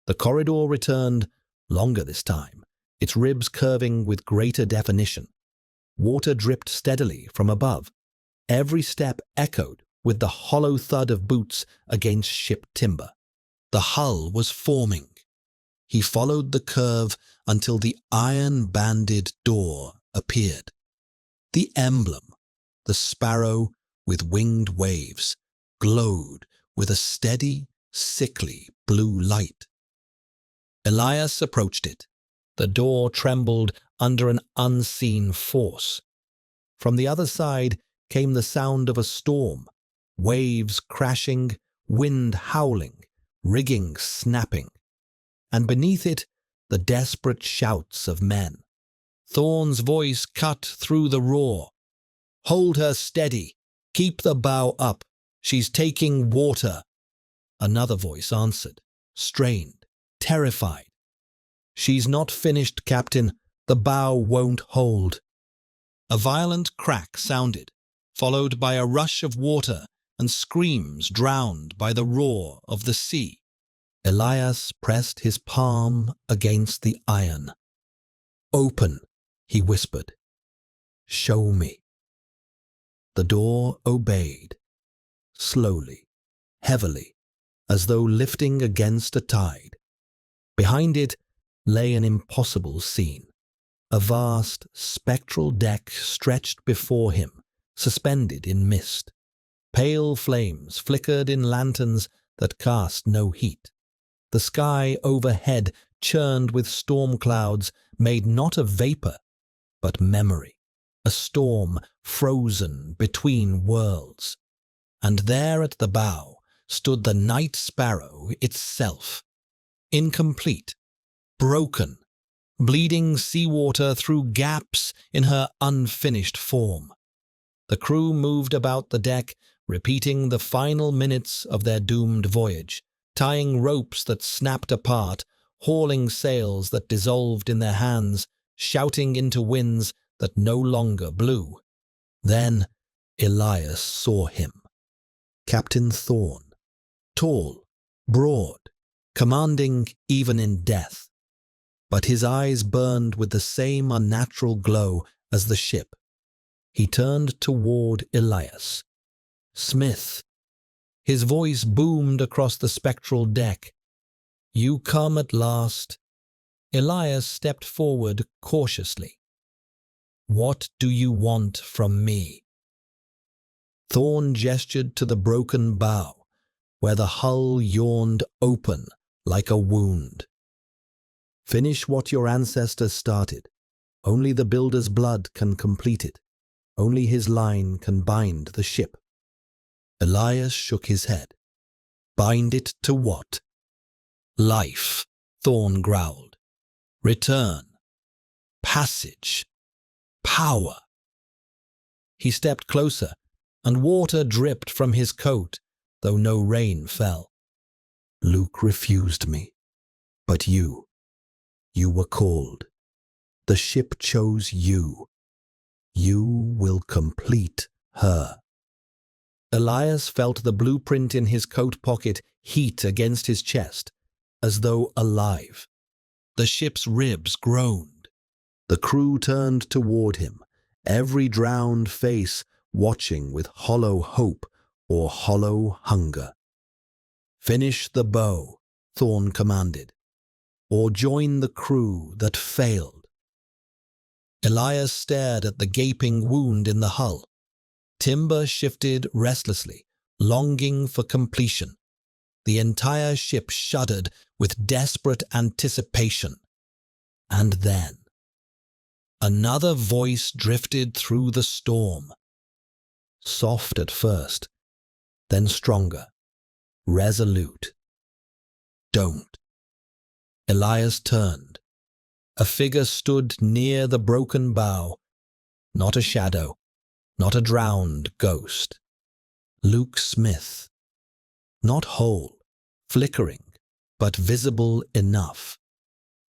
The corridor returned, longer this time, its ribs curving with greater definition. Water dripped steadily from above. Every step echoed with the hollow thud of boots against ship timber. The hull was forming. He followed the curve until the iron-banded door appeared. The emblem, the sparrow with winged waves, glowed with a steady, sickly blue light. Elias approached it. The door trembled under an unseen force. From the other side came the sound of a storm, waves crashing, wind howling, rigging snapping, and beneath it the desperate shouts of men. Thorn's voice cut through the roar. "Hold her steady. Keep the bow up. She's taking water." Another voice answered, strained, terrified. "She's not finished, Captain. The bow won't hold." A violent crack sounded, followed by a rush of water and screams drowned by the roar of the sea. Elias pressed his palm against the iron. "Open," he whispered. "Show me." The door obeyed, slowly, heavily, as though lifting against a tide. Behind it lay an impossible scene. A vast, spectral deck stretched before him, suspended in mist. Pale flames flickered in lanterns that cast no heat. The sky overhead, churned with storm clouds, made not of vapor, but memory, a storm frozen between worlds. And there at the bow stood the Night Sparrow itself, incomplete, broken, bleeding seawater through gaps in her unfinished form. The crew moved about the deck, repeating the final minutes of their doomed voyage, tying ropes that snapped apart, hauling sails that dissolved in their hands, shouting into winds that no longer blew. Then Elias saw him. Captain Thorn, tall, broad, commanding even in death. But his eyes burned with the same unnatural glow as the ship. He turned toward Elias. "Smith." His voice boomed across the spectral deck. "You come at last." Elias stepped forward cautiously. "What do you want from me?" Thorn gestured to the broken bow, where the hull yawned open like a wound. "Finish what your ancestor started. Only the builder's blood can complete it. Only his line can bind the ship." Elias shook his head. "Bind it to what?" "Life," Thorn growled. "Return. Passage. Power." He stepped closer, and water dripped from his coat, though no rain fell. "Luke refused me, but you were called. The ship chose you. You will complete her." Elias felt the blueprint in his coat pocket heat against his chest, as though alive. The ship's ribs groaned. The crew turned toward him, every drowned face watching with hollow hope or hollow hunger. "Finish the bow," Thorn commanded, "or join the crew that failed." Elias stared at the gaping wound in the hull. Timber shifted restlessly, longing for completion. The entire ship shuddered with desperate anticipation. And then another voice drifted through the storm. Soft at first, then stronger, resolute. "Don't." Elias turned. A figure stood near the broken bow, Not a shadow, not a drowned ghost. Luke Smith. Not whole, flickering, but visible enough.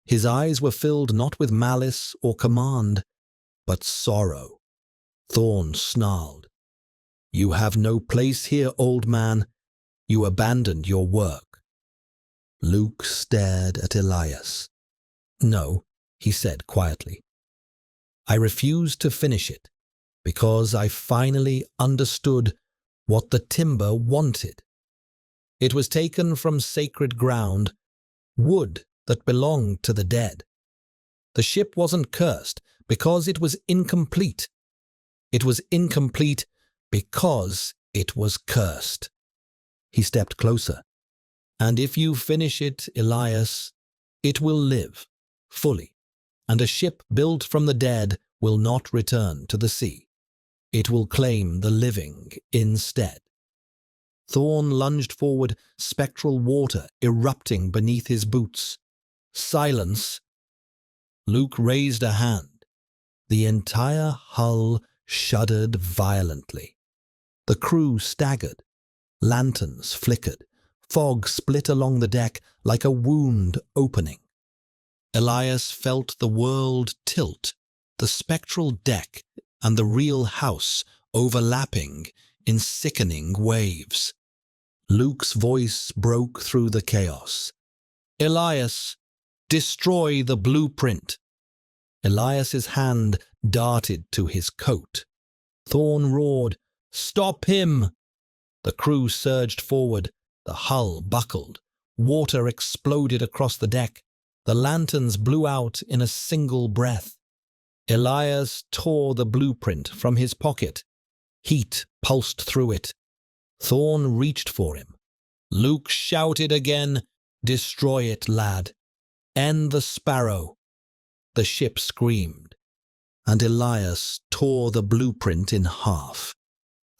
His eyes were filled not with malice or command, but sorrow. Thorn snarled. "You have no place here, old man. You abandoned your work." Luke stared at Elias. "No," he said quietly. "I refused to finish it because I finally understood what the timber wanted. It was taken from sacred ground, wood that belonged to the dead. The ship wasn't cursed because it was incomplete. It was incomplete because it was cursed." He stepped closer. "And if you finish it, Elias, it will live, fully, and a ship built from the dead will not return to the sea. It will claim the living instead." Thorn lunged forward, spectral water erupting beneath his boots. "Silence!" Luke raised a hand. The entire hull shuddered violently. The crew staggered. Lanterns flickered. Fog split along the deck like a wound opening. Elias felt the world tilt, the spectral deck and the real house overlapping in sickening waves. Luke's voice broke through the chaos. "Elias, destroy the blueprint." Elias's hand darted to his coat. Thorn roared, "Stop him!" The crew surged forward. The hull buckled. Water exploded across the deck. The lanterns blew out in a single breath. Elias tore the blueprint from his pocket. Heat pulsed through it. Thorn reached for him. Luke shouted again, "Destroy it, lad. End the Sparrow." The ship screamed, and Elias tore the blueprint in half.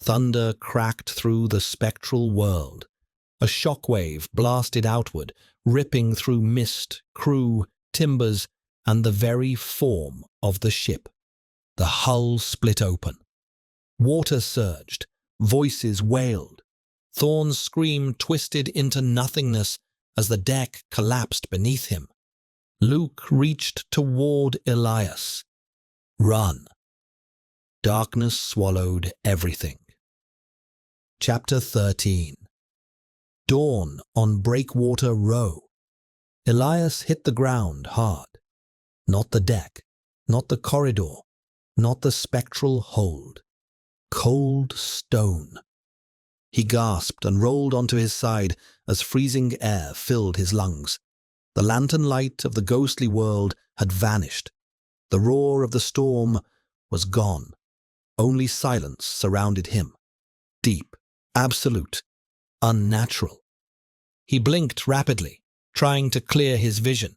Thunder cracked through the spectral world. A shockwave blasted outward, ripping through mist, crew, timbers, and the very form of the ship. The hull split open. Water surged. Voices wailed. Thorn's scream twisted into nothingness as the deck collapsed beneath him. Luke reached toward Elias. "Run." Darkness swallowed everything. Chapter 13. Dawn on Breakwater Row. Elias hit the ground hard. Not the deck, not the corridor, not the spectral hold. Cold stone. He gasped and rolled onto his side as freezing air filled his lungs. The lantern light of the ghostly world had vanished. The roar of the storm was gone. Only silence surrounded him. Deep, absolute, unnatural. He blinked rapidly, trying to clear his vision.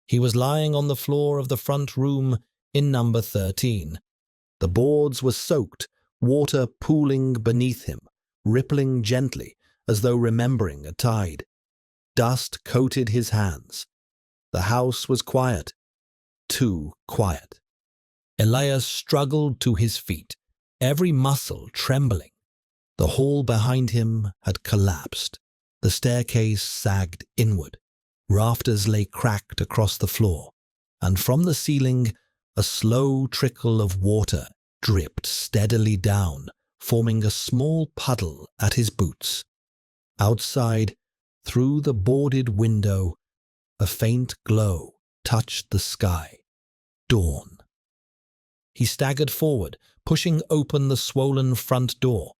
He was lying on the floor of the front room in number 13. The boards were soaked, water pooling beneath him, rippling gently as though remembering a tide. Dust coated his hands. The house was quiet. Too quiet. Elias struggled to his feet, every muscle trembling. The hall behind him had collapsed. The staircase sagged inward. Rafters lay cracked across the floor, and from the ceiling a slow trickle of water dripped steadily down, forming a small puddle at his boots. Outside, through the boarded window, a faint glow touched the sky. Dawn. He staggered forward, pushing open the swollen front door.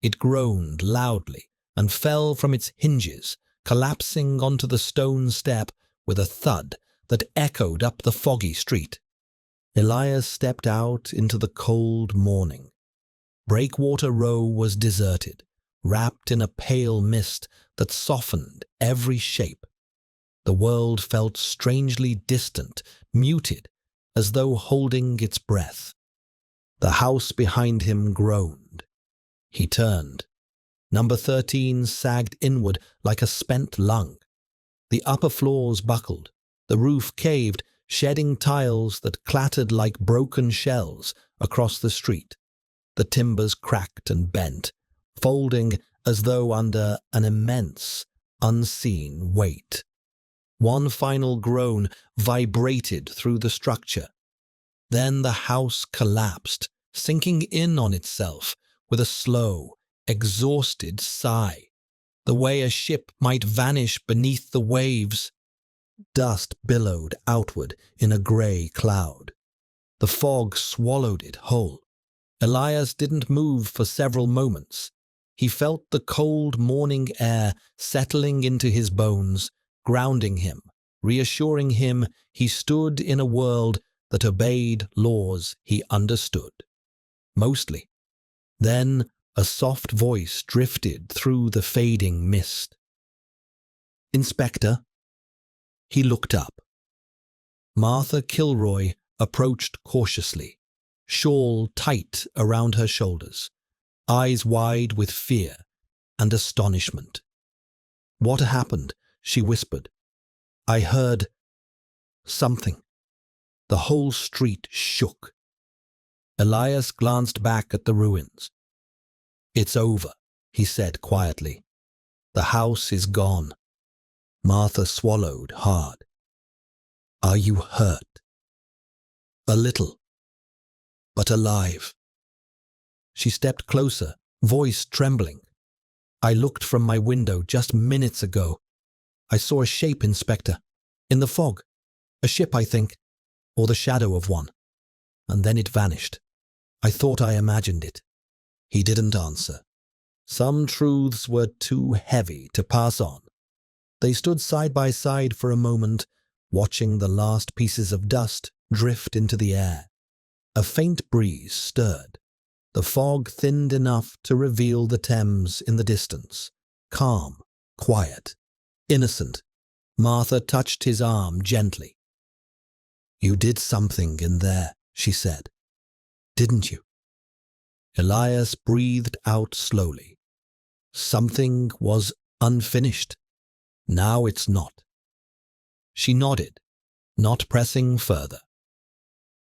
It groaned loudly and fell from its hinges, collapsing onto the stone step with a thud that echoed up the foggy street. Elias stepped out into the cold morning. Breakwater Row was deserted, wrapped in a pale mist that softened every shape. The world felt strangely distant, muted, as though holding its breath. The house behind him groaned. He turned. Number 13 sagged inward like a spent lung. The upper floors buckled. The roof caved, shedding tiles that clattered like broken shells across the street, the timbers cracked and bent, folding as though under an immense, unseen weight. One final groan vibrated through the structure. Then the house collapsed, sinking in on itself with a slow, exhausted sigh, the way a ship might vanish beneath the waves. Dust billowed outward in a grey cloud. The fog swallowed it whole. Elias didn't move for several moments. He felt the cold morning air settling into his bones, grounding him, reassuring him he stood in a world that obeyed laws he understood. Mostly. Then a soft voice drifted through the fading mist. "Inspector?" He looked up. Martha Kilroy approached cautiously, shawl tight around her shoulders, eyes wide with fear and astonishment. "What happened?" she whispered. "I heard something." The whole street shook. Elias glanced back at the ruins. "It's over," he said quietly. "The house is gone." Martha swallowed hard. "Are you hurt?" "A little, but alive." She stepped closer, voice trembling. "I looked from my window just minutes ago. I saw a shape, Inspector, in the fog. A ship, I think, or the shadow of one. And then it vanished. I thought I imagined it." He didn't answer. Some truths were too heavy to pass on. They stood side by side for a moment, watching the last pieces of dust drift into the air. A faint breeze stirred. The fog thinned enough to reveal the Thames in the distance. Calm, quiet, innocent. Martha touched his arm gently. "You did something in there," she said. "Didn't you?" Elias breathed out slowly. "Something was unfinished. Now it's not." She nodded, not pressing further.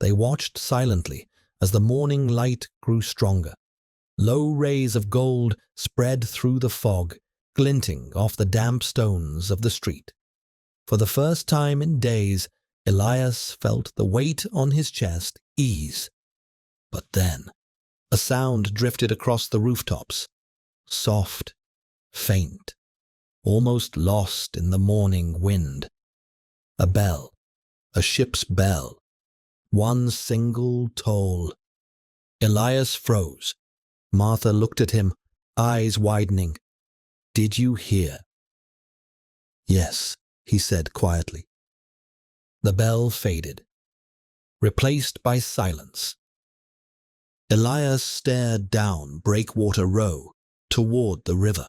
They watched silently as the morning light grew stronger. Low rays of gold spread through the fog, glinting off the damp stones of the street. For the first time in days, Elias felt the weight on his chest ease. But then, a sound drifted across the rooftops, soft, faint, almost lost in the morning wind. A bell, a ship's bell, one single toll. Elias froze. Martha looked at him, eyes widening. "Did you hear?" "Yes," he said quietly. The bell faded, replaced by silence. Elias stared down Breakwater Row toward the river.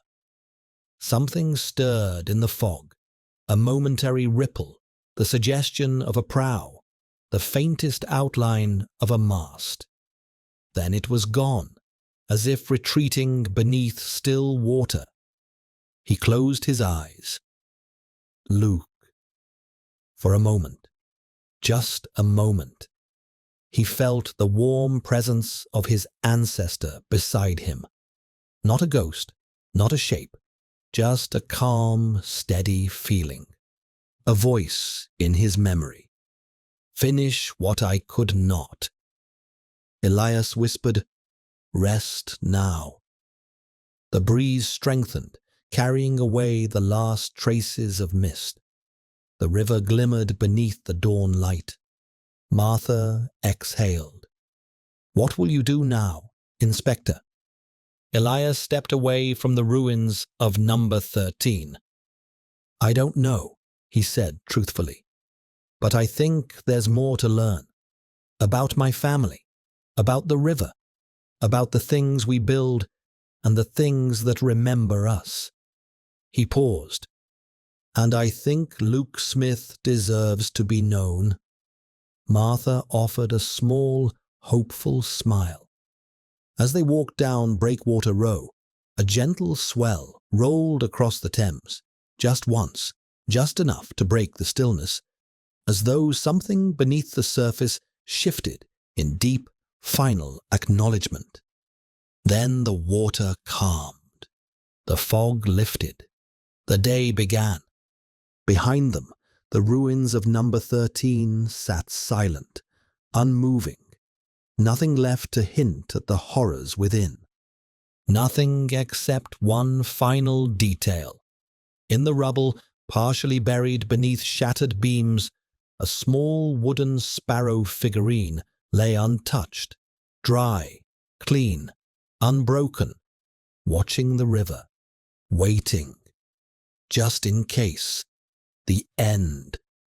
Something stirred in the fog, a momentary ripple, the suggestion of a prow, the faintest outline of a mast. Then it was gone, as if retreating beneath still water. He closed his eyes. Luke. For a moment, just a moment, he felt the warm presence of his ancestor beside him. Not a ghost, not a shape, just a calm, steady feeling. A voice in his memory. "Finish what I could not." Elias whispered, "Rest now." The breeze strengthened, carrying away the last traces of mist. The river glimmered beneath the dawn light. Martha exhaled. "What will you do now, Inspector?" Elias stepped away from the ruins of number 13. "I don't know," he said truthfully. "But I think there's more to learn. About my family, about the river, about the things we build and the things that remember us." He paused. "And I think Luke Smith deserves to be known." Martha offered a small, hopeful smile. As they walked down Breakwater Row, a gentle swell rolled across the Thames, just once, just enough to break the stillness, as though something beneath the surface shifted in deep, final acknowledgement. Then the water calmed. The fog lifted. The day began. Behind them, the ruins of number 13 sat silent, unmoving, nothing left to hint at the horrors within. Nothing except one final detail. In the rubble, partially buried beneath shattered beams, a small wooden sparrow figurine lay untouched, dry, clean, unbroken, watching the river, waiting, just in case the end